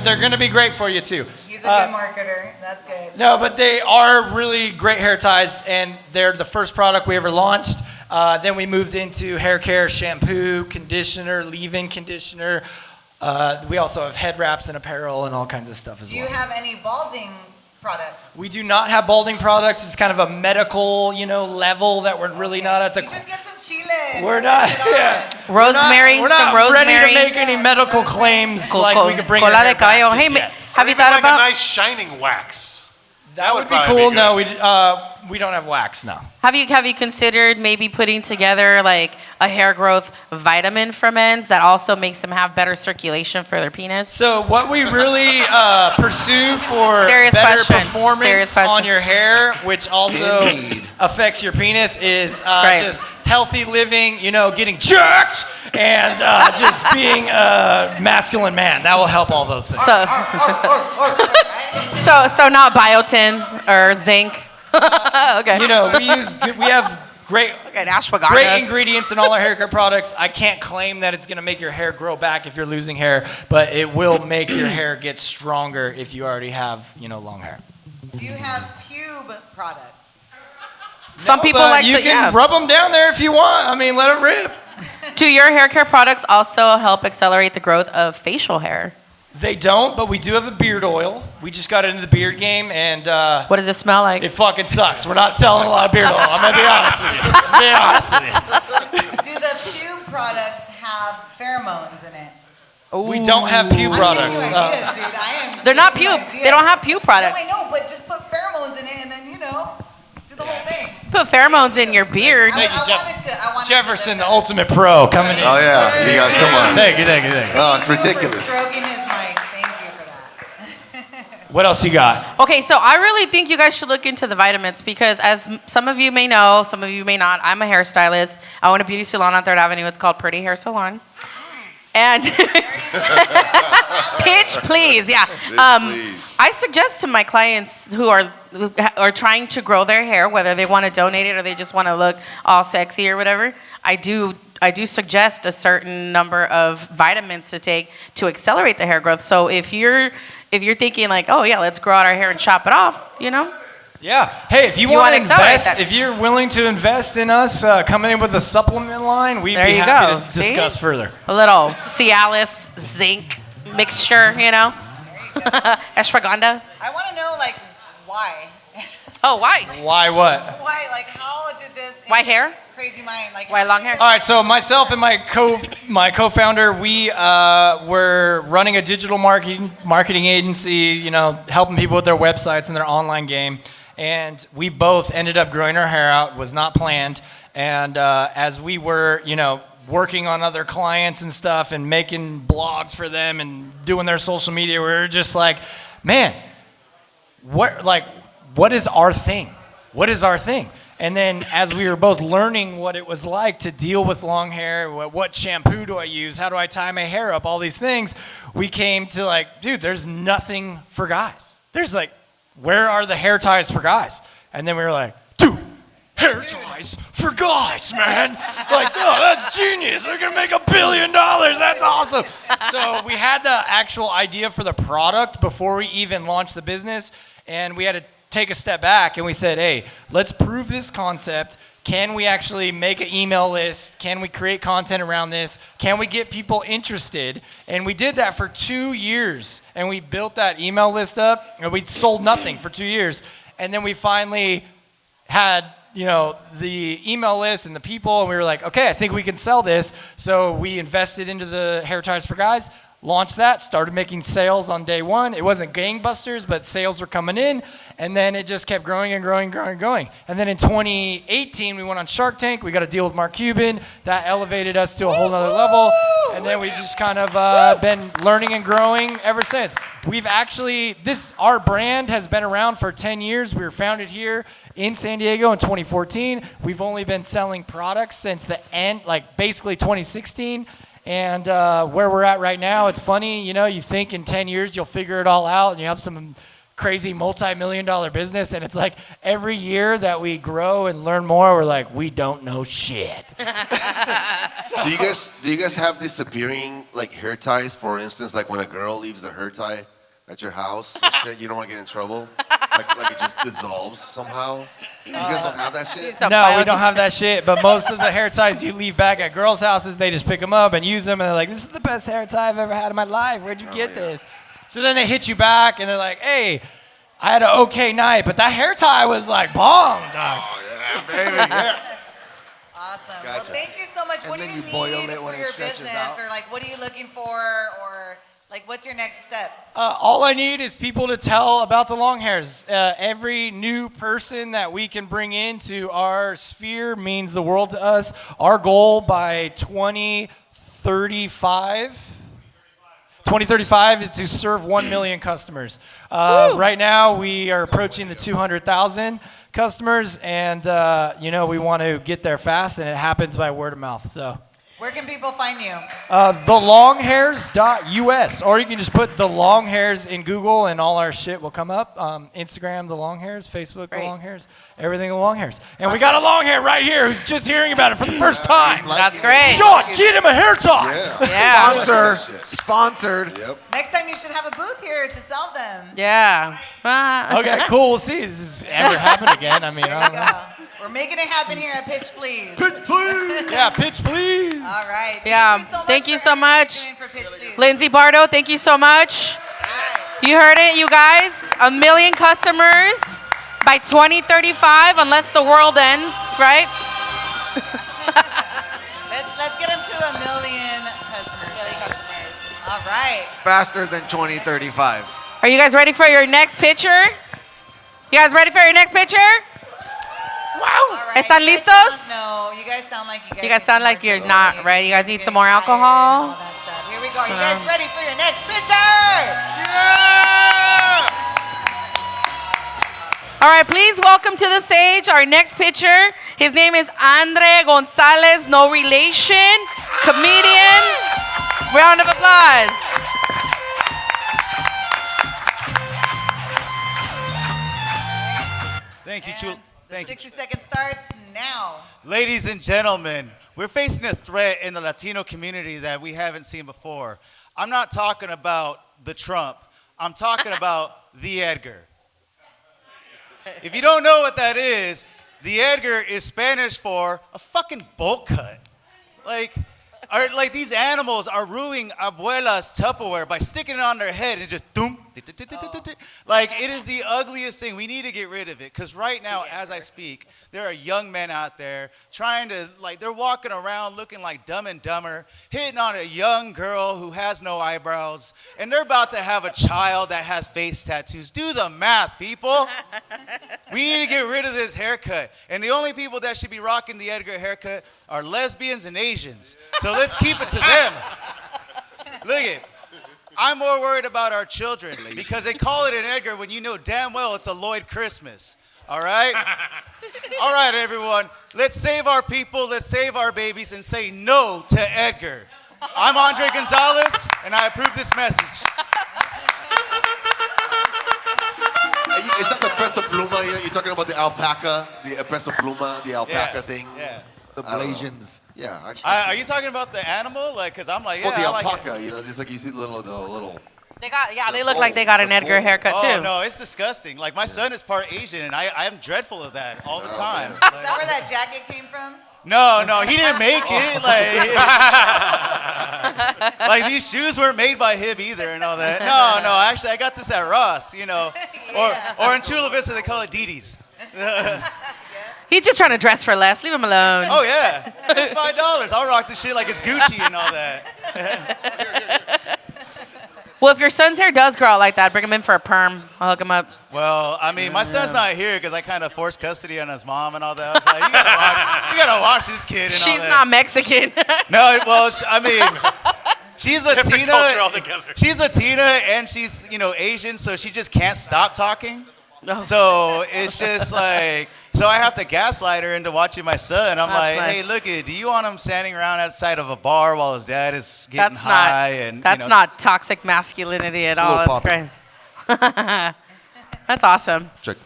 they're going to be great for you too. He's a good marketer. That's good. No, but they are really great hair ties, and they're the first product we ever launched. Then we moved into hair care, shampoo, conditioner, leave-in conditioner. We also have head wraps and apparel and all kinds of stuff as well. Do you have any balding products? We do not have balding products. It's kind of a medical, level that we're really not at the... Just get some chile. We're not, Rosemary, we're not some rosemary. ready to make any medical claims like we could bring Cola our de hair back caballo. just Hey, yet. have you Even thought like about... a nice shining wax? That would be probably cool. good. No, we don't have wax now. Have you considered maybe putting together like a hair growth vitamin for men's that also makes them have better circulation for their penis? So what we really pursue for Serious better question. performance Serious question. on your hair, which also affects your penis, is great. just healthy living, getting jerked, and just being a masculine man. That will help all those things. So not biotin or zinc. Okay. We have great ashwagandha. Great ingredients in all our hair care products. I can't claim that it's going to make your hair grow back if you're losing hair, but it will make your hair get stronger if you already have, long hair. Do you have pube products? Some people But like you to can rub them down there if you want. I mean, let it rip. Do your hair care products also help accelerate the growth of facial hair? They don't, but we do have a beard oil. We just got into the beard game, and What does it smell like? it fucking sucks. We're not selling a lot of beard oil. I'm gonna be honest with you. Do the pube products have pheromones in it? We don't have pube products. Dude, I am They're not giving you pube. ideas. They don't have pube products. No, I know, but just put pheromones in it and then, do the whole thing. Put pheromones in your beard. Thank you, I wanted Jefferson, the ultimate pro, coming in. Oh, yeah. You guys, come on. Thank you. Oh, it's ridiculous. Stroking his mic. Thank you for that. What else you got? Okay, so I really think you guys should look into the vitamins because as some of you may know, some of you may not, I'm a hairstylist. I own a beauty salon on 3rd Avenue. It's called Pretty Hair Salon. And pitch, please, yeah. I suggest to my clients who are trying to grow their hair, whether they want to donate it or they just want to look all sexy or whatever, I do suggest a certain number of vitamins to take to accelerate the hair growth. So if you're thinking like, oh yeah, let's grow out our hair and chop it off, Yeah. Hey, if you You want wanna to accelerate invest, that. if you're willing to invest in us, coming in with a supplement line, we'd There be you happy go. to See? discuss further. a little Cialis zinc mixture, There you Ashwagandha. I want to know, like, why? Oh, why? Why what? Why? Like, how did this? Why hair? Crazy mind. Like, Why how long did hair? this- All right, so myself and my co-founder, we were running a digital marketing agency, you know, helping people with their websites and their online game. And we both ended up growing our hair out. Was not planned. And as we were, you know, working on other clients and stuff and making blogs for them and doing their social media, we were just like, man, what is our thing? What is our thing? And then as we were both learning what it was like to deal with long hair, what shampoo do I use? How do I tie my hair up? All these things, we came to like, dude, there's nothing for guys. There's like, where are the hair ties for guys? And then we were like, dude, hair ties for guys, man. Like, oh, that's genius. They're gonna make $1 billion. That's awesome. So we had the actual idea for the product before we even launched the business, and we had to take a step back and we said, hey, let's prove this concept. Can we actually make an email list? Can we create content around this? Can we get people interested? And we did that for 2 years. And we built that email list up, and we sold nothing for 2 years. And then we finally had, you know, the email list and the people, and we were like, okay, I think we can sell this. So we invested into the Hair Ties for Guys, launched that, started making sales on day one. It wasn't gangbusters, but sales were coming in, and then it just kept growing and growing and growing and growing. And then in 2018, we went on Shark Tank. We got a deal with Mark Cuban. That elevated us to a whole nother level, and then we just kind of been learning and growing ever since. We've actually, our brand has been around for 10 years. We were founded here in San Diego in 2014. We've only been selling products since the end, like basically 2016. And where we're at right now, it's funny, you know, you think in 10 years you'll figure it all out and you have some crazy multi-million-dollar business, and it's like every year that we grow and learn more, we're like, we don't know shit. Do you guys have disappearing like hair ties? For instance, like when a girl leaves the hair tie at your house and shit, you don't want to get in trouble? Like it just dissolves somehow? You guys don't have that shit? No, we don't have that shit, but most of the hair ties you leave back at girls' houses, they just pick them up and use them, and they're like, this is the best hair tie I've ever had in my life. Where'd you get this? So then they hit you back, and they're like, hey, I had an okay night, but that hair tie was like bomb, dog. Oh, yeah, baby, yeah. Awesome. Gotcha. Well, thank you so much. And What do then you you boil need it when for it your stretches business, out. or like, what are you looking for, or like, what's your next step? All I need is people to tell about the long hairs. Every new person that we can bring into our sphere means the world to us. Our goal by 2035 is to serve 1 million customers. Right now, we are approaching the 200,000 customers, and you know, we want to get there fast, and it happens by word of mouth. So. Where can people find you? TheLongHairs.us, or you can just put The Long Hairs in Google and all our shit will come up. Instagram, The Long Hairs, Facebook, The Long Hairs, everything The Long Hairs. And we got a long hair right here who's just hearing about it for the first time. That's great. Sean, get him a hair tie. Yeah. Sponsored. Yep. Next time you should have a booth here to sell them. Yeah. Okay, cool. We'll see if this has ever happened again. I mean, I don't know. We're making it happen here at Pitch Please. Pitch, please. Yeah, pitch, please. All right. Yeah. Thank you so much. For everything you're doing for Pitch Please. Lindsey Barto, thank you so much. You heard it, you guys. 1 million customers by 2035, unless the world ends, right? Let's get them to 1 million customers. All right. Faster than 2035. Are you guys ready for your next picture? You guys ready for your next picture? Wow. All right. ¿Están You guys listos? No, you guys sound like You need guys sound some like more you're tea. not ready. You guys need You're some more getting tired and alcohol? all that stuff. Here we go. Are you guys ready for your next picture? All right, please welcome to the stage our next pitcher. His name is Andre Gonzalez, no relation, comedian. Round of applause. Thank you, Chul. Thank you. 60 seconds starts now. Ladies and gentlemen, we're facing a threat in the Latino community that we haven't seen before. I'm not talking about the Trump. I'm talking about the Edgar. If you don't know what that is, the Edgar is Spanish for a fucking bolt cut. Like these animals are ruining abuela's Tupperware by sticking it on their head and just doom, Like, it is the ugliest thing. We need to get rid of it. Because right now, as I speak, there are young men out there trying to, like, they're walking around looking like Dumb and Dumber, hitting on a young girl who has no eyebrows, and they're about to have a child that has face tattoos. Do the math, people. We need to get rid of this haircut. And the only people that should be rocking the Edgar haircut are lesbians and Asians. So let's keep it to them. Look at I'm more worried about our children because they call it an Edgar when you know damn well it's a Lloyd Christmas. All right? All right, everyone. Let's save our people. Let's save our babies and say no to Edgar. I'm Andre Gonzalez, and I approve this message. Is that the Peso Pluma? You're talking about the alpaca, the Peso Pluma, the alpaca thing? Yeah. The Blasians. Yeah. Are you talking about the animal? Like, because I'm like, yeah, Well, the I like alpaca, it. you know, it's like you see the little. They look like they got an Edgar haircut too. Oh, no, it's disgusting. Like, my son is part Asian, and I am dreadful of that all the time. Is that where that jacket came from? No, he didn't make it. Like these shoes weren't made by him either and all that. No, actually, I got this at Ross, you know. Or in Chula Vista, they call it Didi's. He's just trying to dress for less. Leave him alone. Oh, yeah. It's $5. I'll rock this shit like it's Gucci and all that. Well, if your son's hair does grow out like that, bring him in for a perm. I'll hook him up. Well, I mean, my son's not here because I kind of forced custody on his mom and all that. I was like, you gotta watch this kid and all that. She's not Mexican. No, well, I mean, she's Different culture altogether. She's Latina and she's, Asian, so she just can't stop talking. Oh. So it's just like, so I have to gaslight her into watching my son. I'm That's like, nice. hey, look, do you want him standing around outside of a bar while his dad is getting That's high? That's not toxic masculinity at all. That's great. That's awesome. Check.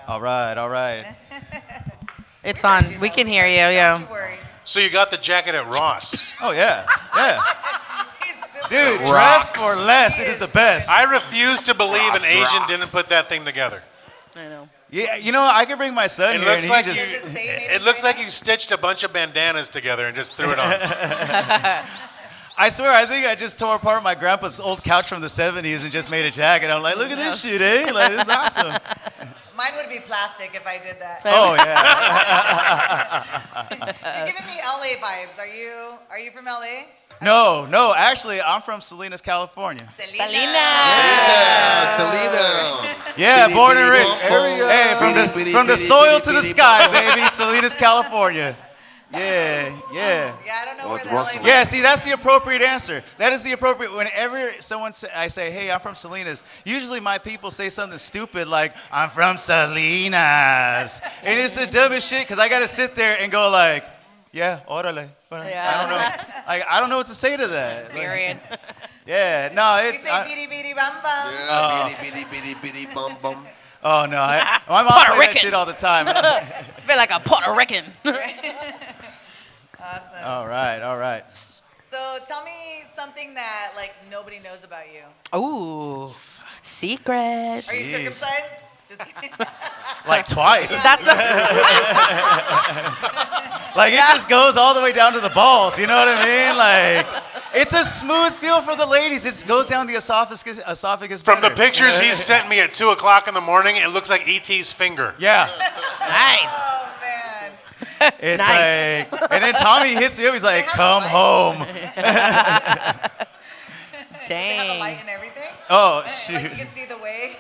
All right. It's on. We can hear you. Yeah. So you got the jacket at Ross. Oh, yeah. Dude, dress for less. It is the best. I refuse to believe an Asian didn't put that thing together. I know. Yeah, I could bring my son It here looks and like he just... it looks like you stitched a bunch of bandanas together and just threw it on. I swear, I think I just tore apart my grandpa's old couch from the 70s and just made a jacket. I'm like, look at this shit, eh? Like, this is awesome. Mine would be plastic if I did that. Oh, yeah. You're giving me LA vibes. Are you from LA? No, actually, I'm from Salinas, California. Selena. Yeah, born and raised. Hey, from the soil to the sky, baby. Salinas, California. Yeah. Yeah, I don't know where the LA vibes. Yeah, see, that's the appropriate answer. That is the appropriate. Whenever I say, hey, I'm from Salinas, usually my people say something stupid like, I'm from Salinas. And it's the dumbest shit because I got to sit there and go like, yeah, órale. Yeah. I don't know. I don't know what to say to that. Period. Yeah, no, We it's. say beady beady bum bum. Yeah, bitty bum bum. Oh no, my mom Puerto plays that Rican. shit all the time. Feel like a Puerto Rican. Awesome. All right. So tell me something that like nobody knows about you. Ooh, secret. Are you circumcised? Just kidding. Like twice. That's Like it just goes all the way down to the balls. You know what I mean? Like it's a smooth feel for the ladies. It goes down the esophagus. From the better. pictures he sent me at 2:00 in the morning, it looks like E.T.'s finger. Yeah. nice. Oh man. It's Nice. like, and then Tommy hits me up. He's like, "Come home." They have a Dang. light and everything. Oh Like shoot. you can see the way.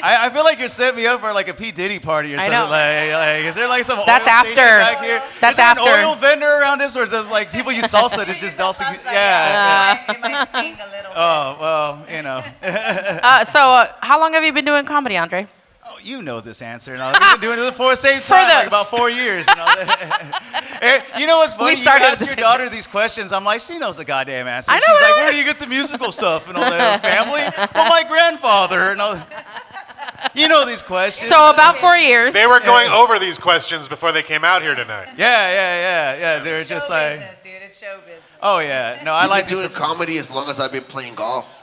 I feel like you're setting me up for like a P Diddy party or I something. know. Like, is there like some That's oil after. station back here? That's is there after. an oil vendor around this, or is it like people use salsa to just That's dulce? what sounds like, Yeah. It might sting a little. Oh well, you know. So, how long have you been doing comedy, Andre? Oh, you know this answer. And all. We've been doing it for the same time, like about 4 years. And all that. And you know what's funny? We started You at ask the your same daughter these questions. I'm like, she knows the goddamn answer. I know, She's like, right? where do you get the musical stuff and all that? Family? Well, my grandfather and all. You know these questions. So, about 4 years. They were going over these questions before they came out here tonight. Yeah. They were It's just show like, business, dude. It's show business. oh yeah. No, I I've like been this. doing comedy as long as I've been playing golf.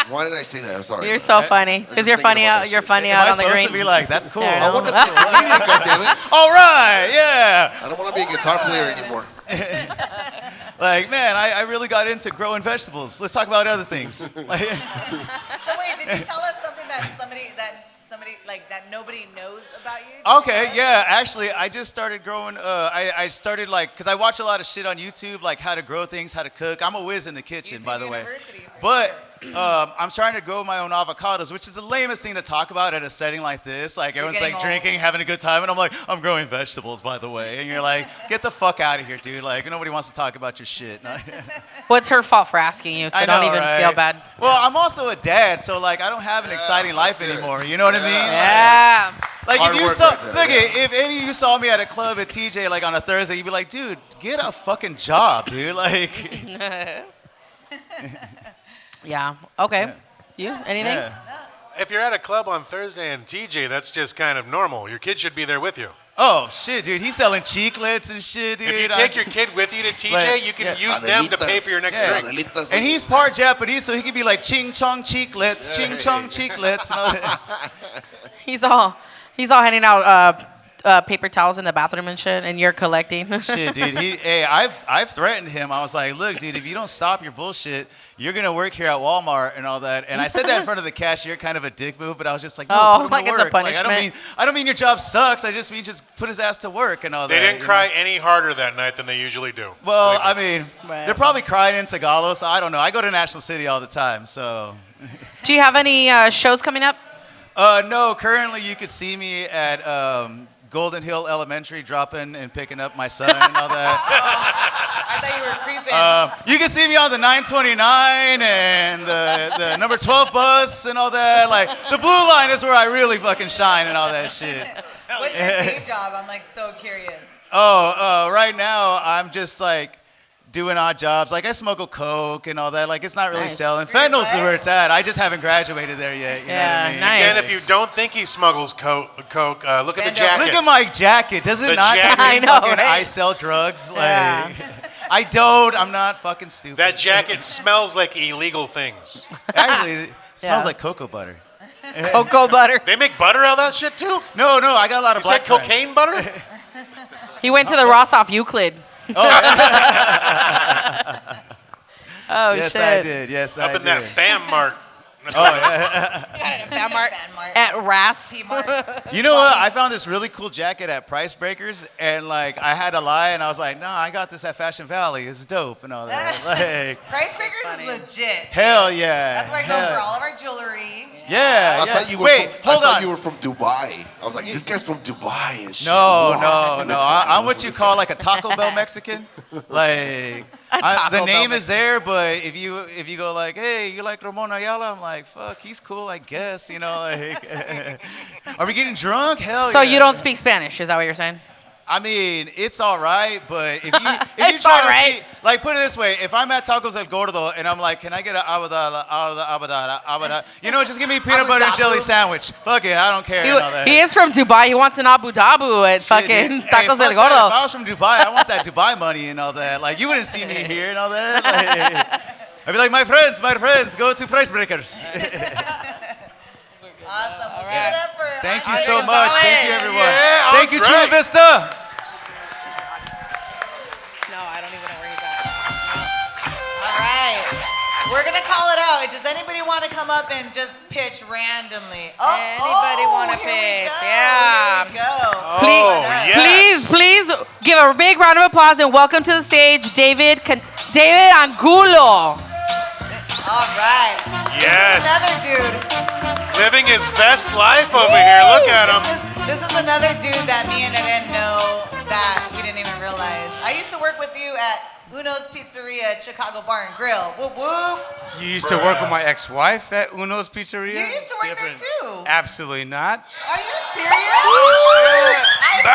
Why did I say that? I'm sorry. You're so funny because you're funny out. You're funny Am out I on the supposed green. to be like, that's cool? Yeah, I I know. want to be a comedian, goddammit. All right, yeah. I don't want to be a guitar player anymore. Like, man, I really got into growing vegetables. Let's talk about other things. Like, So wait, did you tell us something that somebody like that nobody knows about you? okay, yeah, actually, I just started growing. I started because I watch a lot of shit on YouTube, like how to grow things, how to cook. I'm a whiz in the kitchen, YouTube by the way. University, for But sure. I'm starting to grow my own avocados, which is the lamest thing to talk about at a setting like this. Like everyone's getting like old. drinking, having a good time, and I'm like, I'm growing vegetables, by the way. And you're like, get the fuck out of here, dude. Like nobody wants to talk about your shit. Well, it's her fault for asking you, so I don't know, even right? feel bad. Well, I'm also a dad, so like I don't have an exciting life anymore. You know what I mean? Yeah. Like Hard if you work saw, right there, look, yeah. if any of you saw me at a club at TJ like on a Thursday, you'd be like, dude, get a fucking job, dude. Like, Yeah. Okay. You? Anything? yeah. If you're at a club on Thursday and TJ, that's just kind of normal. Your kid should be there with you. Oh shit, dude, he's selling cheeklets and shit, dude. If you take your kid with you to TJ, Like, you can yeah. use them to pay for your next Yeah. drink. And he's part Japanese, so he could be like ching chong cheeklets, ching chong cheeklets. And all that. He's all handing out paper towels in the bathroom and shit, and you're collecting. Shit, dude. I've threatened him. I was like, look, dude, if you don't stop your bullshit, you're gonna work here at Walmart and all that. And I said that in front of the cashier, kind of a dick move, but I was just like, no, Oh, put him like to it's a work. Like, punishment. I don't mean your job sucks. I just mean just put his ass to work and all They that. didn't you cry know? any harder that night than they usually do. Well, Believe I me. mean, Right. they're probably crying in Tagalog, so I don't know. I go to National City all the time, so. Do you have any shows coming up? No, currently you could see me at Golden Hill Elementary dropping and picking up my son and all that. I thought you were creeping. You can see me on the 929 and the number 12 bus and all that. Like, the blue line is where I really fucking shine and all that shit. What's your day job? I'm like so curious. Right now I'm just like doing odd jobs. Like I smoke a coke and all that. Like it's not really Nice. selling. For your Fentanyl's what? where it's at. I just haven't graduated there yet. You know what I mean? nice. Again, if you don't think he smuggles coke, look at the Bend over. jacket. Look at my jacket. Does it The not jacket. scream I know, fucking right? I sell drugs? Like, Yeah. I don't. I'm not fucking stupid. That jacket smells like illegal things. Actually, it smells Yeah. like cocoa butter. Cocoa butter. They make butter out of that shit too? No, I got a lot You of said black friends. cocaine butter? He went to the Ross off Euclid. Oh Yes, shit. I did. Yes, I Up did. in that fam mart. That's Oh, right. yeah. Fanmart Fanmart. at Ras. T-Mart. You know what? I found this really cool jacket at Price Breakers, and like I had to lie, and I was like, "No, I got this at Fashion Valley. It's dope and all that." Like, Price Breakers is legit. hell yeah. That's where I go Hell- for all of our jewelry. Yeah, I yeah. thought you were Wait, from, I hold thought on. you were from Dubai. I was like, this guy's from Dubai and shit. No, Wow. no. I'm what you call like a Taco Bell Mexican. Like Taco the Bell name is there, but if you go like, hey, you like Ramon Ayala? I'm like, fuck, he's cool, I guess. You know, like, are we getting drunk? Hell So yeah. you don't speak Spanish? Is that what you're saying? I mean, it's all right, but if you It's try all right. to see, like, put it this way: if I'm at Tacos El Gordo and I'm like, can I get an abadala, you know, just give me a peanut butter and jelly sandwich. Fuck it, I don't care. and all that. He is from Dubai. He wants an Abu Dhabi at Shit, fucking dude. Hey, Tacos fuck El that. If Gordo. I was from Dubai, I want that Dubai money and all that. Like, you wouldn't see me here and all that. Like, I'd be like, my friends, go to Price Breakers. Awesome. We'll right. give it up for Thank you Andre so much. Gonzalez. Thank you, everyone. Yeah, Thank you, Chula Andre. Vista. No, I don't even know where he's at. All right. We're going to call it out. Does anybody want to come up and just pitch randomly? Anybody wanna here we pitch? go, Yeah. Here we go. Please, yes. please give a big round of applause and welcome to the stage, David Angulo. All right. Yes. Another dude. Living his best life over here. Look at him. This is another dude that me and Eren know that we didn't even realize. I used to work with you at Uno's Pizzeria, Chicago Bar and Grill. Whoop whoop. You used to work with my ex-wife at Uno's Pizzeria? You used to work there too. Absolutely not. Are you serious? Do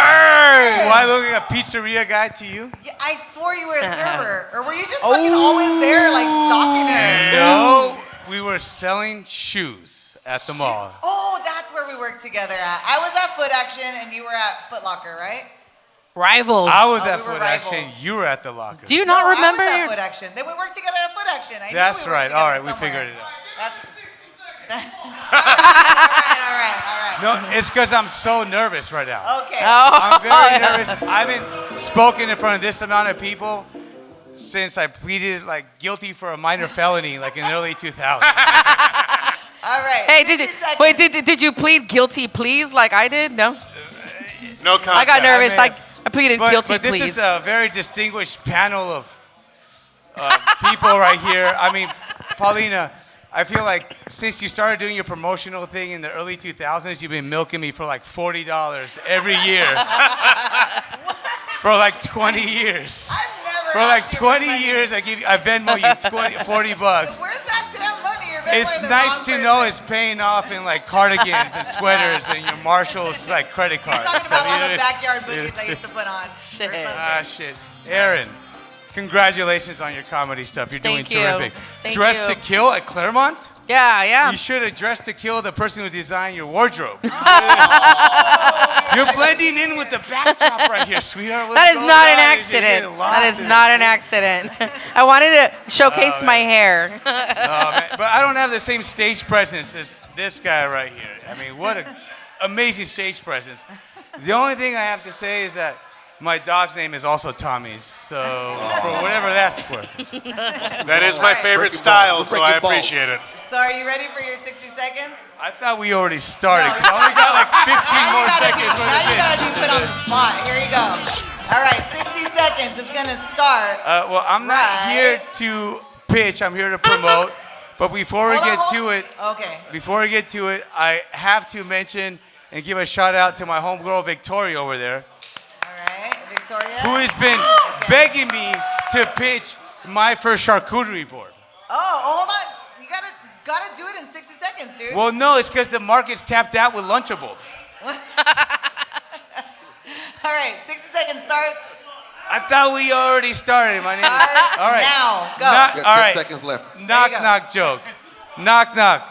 I look like a pizzeria guy to you? I swore you were a server. Or were you just fucking always there, like stalking her? No, we were selling shoes at the mall. Oh, that's where we worked together at. I was at Foot Action and you were at Foot Locker, right? Rivals. I was Oh, at we were Foot Action. rivals. You were at the locker. Do you not No, remember I was at your... Foot Action. Then we worked together at Foot Action. I knew That's we worked right. together All right, we somewhere. figured it out. That's... all right. No, it's because I'm so nervous right now. Okay. Oh, I'm very nervous. I haven't spoken in front of this amount of people since I pleaded like guilty for a minor felony like in the early 2000s. All right. Hey, 60 seconds. did you plead guilty please like I did? No. No contest. I got nervous. I mean, I pleaded guilty but this please. is a very distinguished panel of people right here. I mean, Paulina, I feel like since you started doing your promotional thing in the early 2000s, you've been milking me for like $40 every year. For like 20 years. I've never For like asked you 20 for money. years, I Venmo you 40 bucks. Where's that damn money? You're Venmoing It's the nice wrong to know person. it's paying off in like cardigans and sweaters and your Marshall's like credit You're cards. talking about all You the know? backyard booties I used to put on. Shit. Ah, shit. Aaron, congratulations on your comedy stuff. You're doing Thank you. terrific. Thank Dressed you. to Kill at Claremont? Yeah. You should have dressed to kill the person who designed your wardrobe. You're blending in with the backdrop right here, sweetheart. What's That is going not an on? You're accident. getting lost That is in it. not an accident. I wanted to showcase Oh, my hair. Oh, man. But I don't have the same stage presence as this guy right here. I mean, what an amazing stage presence. The only thing I have to say is that my dog's name is also Tommy's, so for whatever that's worth. That is my favorite style, so I appreciate it. So are you ready for your 60 seconds? I thought we already started, because I only got like 15 more seconds for Now the you gotta bit. be put on the spot. Here you go. All right, 60 seconds. It's gonna start. Well, I'm not here to pitch, I'm here to promote. But before we get to it, I have to mention and give a shout out to my homegirl Victoria over there. Victoria? Who has been begging me to pitch my first charcuterie board. Oh, hold on. You gotta do it in 60 seconds, dude. Well, no, it's because the market's tapped out with Lunchables. All right, 60 seconds starts. I thought we already started. My name is. Start All right. now. Go. Knock, Got all 10 right. seconds left. Knock, knock joke. Knock, knock.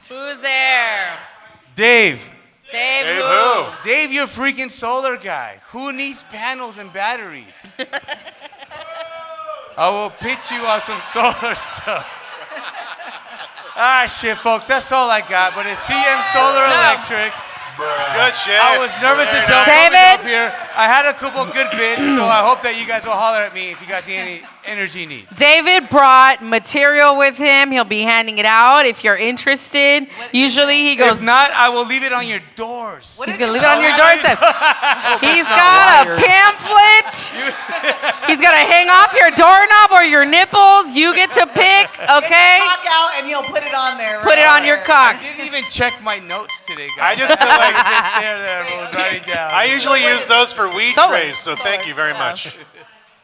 Who's there? Dave. Dave Dave who? who? Dave, you're a freaking solar guy. Who needs panels and batteries? I will pitch you on some solar stuff. Ah, shit, folks. That's all I got. But it's CM Solar Electric. Good shit. I was nervous as hell David? coming up here. I had a couple good bits, so I hope that you guys will holler at me if you guys need any energy needs. David brought material with him. He'll be handing it out if you're interested. Usually he goes. If not, I will leave it on your doors. He's gonna leave it on your doorstep. He's got a pamphlet. He's gonna hang off your doorknob or your nipples. You get to pick, okay? Get your cock out and he'll put it on there. Put it on your cock. I didn't even check my notes today, guys. I just feel like Just there, everyone's writing down. I usually use those for weed Solar. trays, so thank you very much.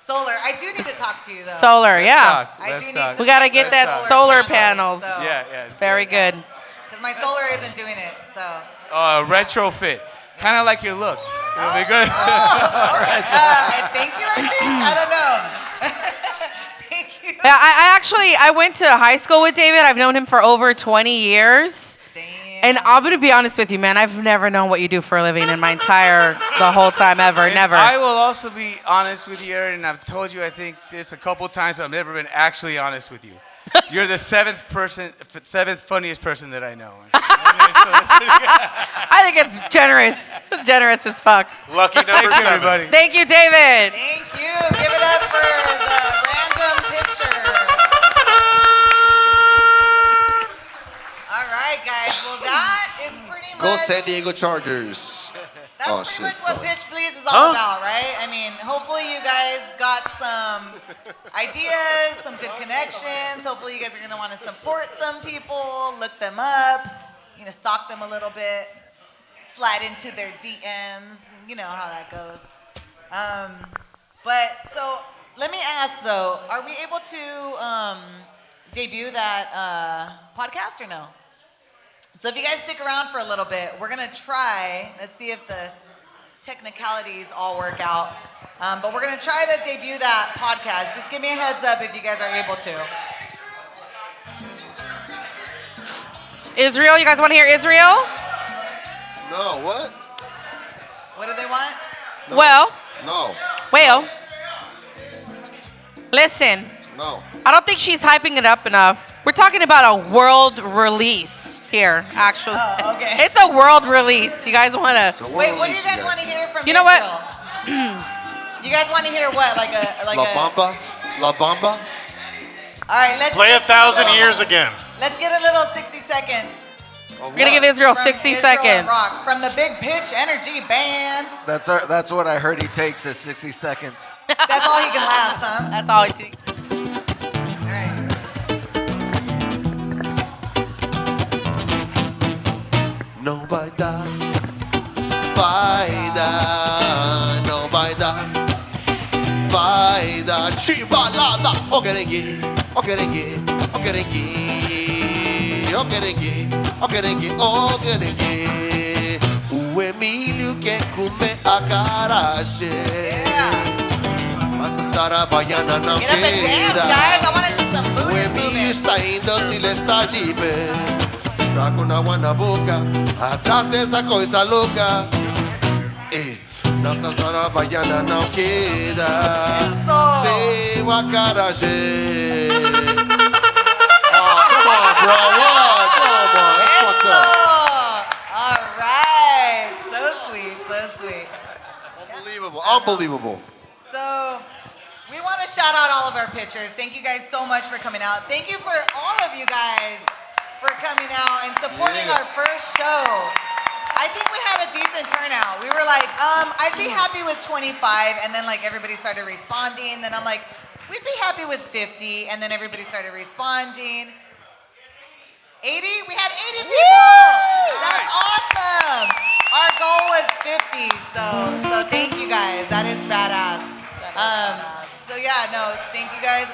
Solar. I do need to talk to you though. Solar, yeah. I do need to. We gotta get that solar panels. So, Yeah. Very good. Because my solar isn't doing it. So. Retrofit. Kind of like your look. It'll be good. Thank you. I don't know. Thank you. Yeah, I went to high school with David. I've known him for over 20 years. And I'm gonna be honest with you, man. I've never known what you do for a living in my the whole time ever, And never. I will also be honest with you, Aaron, and I've told you, I think this a couple times, but I've never been actually honest with you. You're the seventh funniest person that I know. I think it's generous. It's generous as fuck. Lucky number Thank you, 7. everybody. Thank you, David. Thank you. Give it up for the random picture. All right, guys. Well, that is pretty much. Go San Diego Chargers. That's pretty much what Pitch Please is all about, right? I mean, hopefully you guys got some ideas, some good connections. Hopefully you guys are going to want to support some people, look them up, stalk them a little bit, slide into their DMs. You know how that goes. But so let me ask though, are we able to debut that podcast or no? So if you guys stick around for a little bit, we're gonna try, let's see if the technicalities all work out. But we're gonna try to debut that podcast. Just give me a heads up if you guys are able to. Israel, you guys want to hear Israel? No, what? What do they want? No. Well, listen. No. I don't think she's hyping it up enough. We're talking about a world release here, actually. Oh, okay. It's a world release. You guys want to? Wait, what do you guys want to hear from You know what? Israel? You guys want to hear what? Like La Bamba? La Bamba. All right, let's Play 1,000 years again. Let's get a little 60 seconds. We're gonna give Israel From 60 Israel and seconds. Rock, from the Big Pitch Energy Band. That's what I heard he takes is 60 seconds. That's all he can last, huh? That's all it takes. All right. No vai dar, vai dar, não vai dar, vai dar. Chibalada, o querengue, o querengue, o querengue, o querengue, o querengue, o querengue. O Emílio quer comer acarajé. Mas a Sara Baiana não Get up and dance, queda. guys. I want to see some O booty Emílio movement. está indo se ele está de pé. Tá com água na boca, atrás dessa coisa louca. Nossa Sara Baiana não queda. Seu acarajé. Oh, come on, bro. What? Come on. That's what's up. All right. So sweet, so sweet. Unbelievable. Unbelievable. So, we want to shout out all of our pitchers. Thank you guys so much for coming out. Thank you for all of you guys for coming out and supporting our first show. I think we had a decent turnout. We were like, I'd be happy with 25, and then like everybody started responding. Then I'm like, we'd be happy with 50, and then everybody started responding. 80? We had 80 people. That's awesome. Our goal was 50, so thank you guys. That is badass. So yeah, no, thank you guys.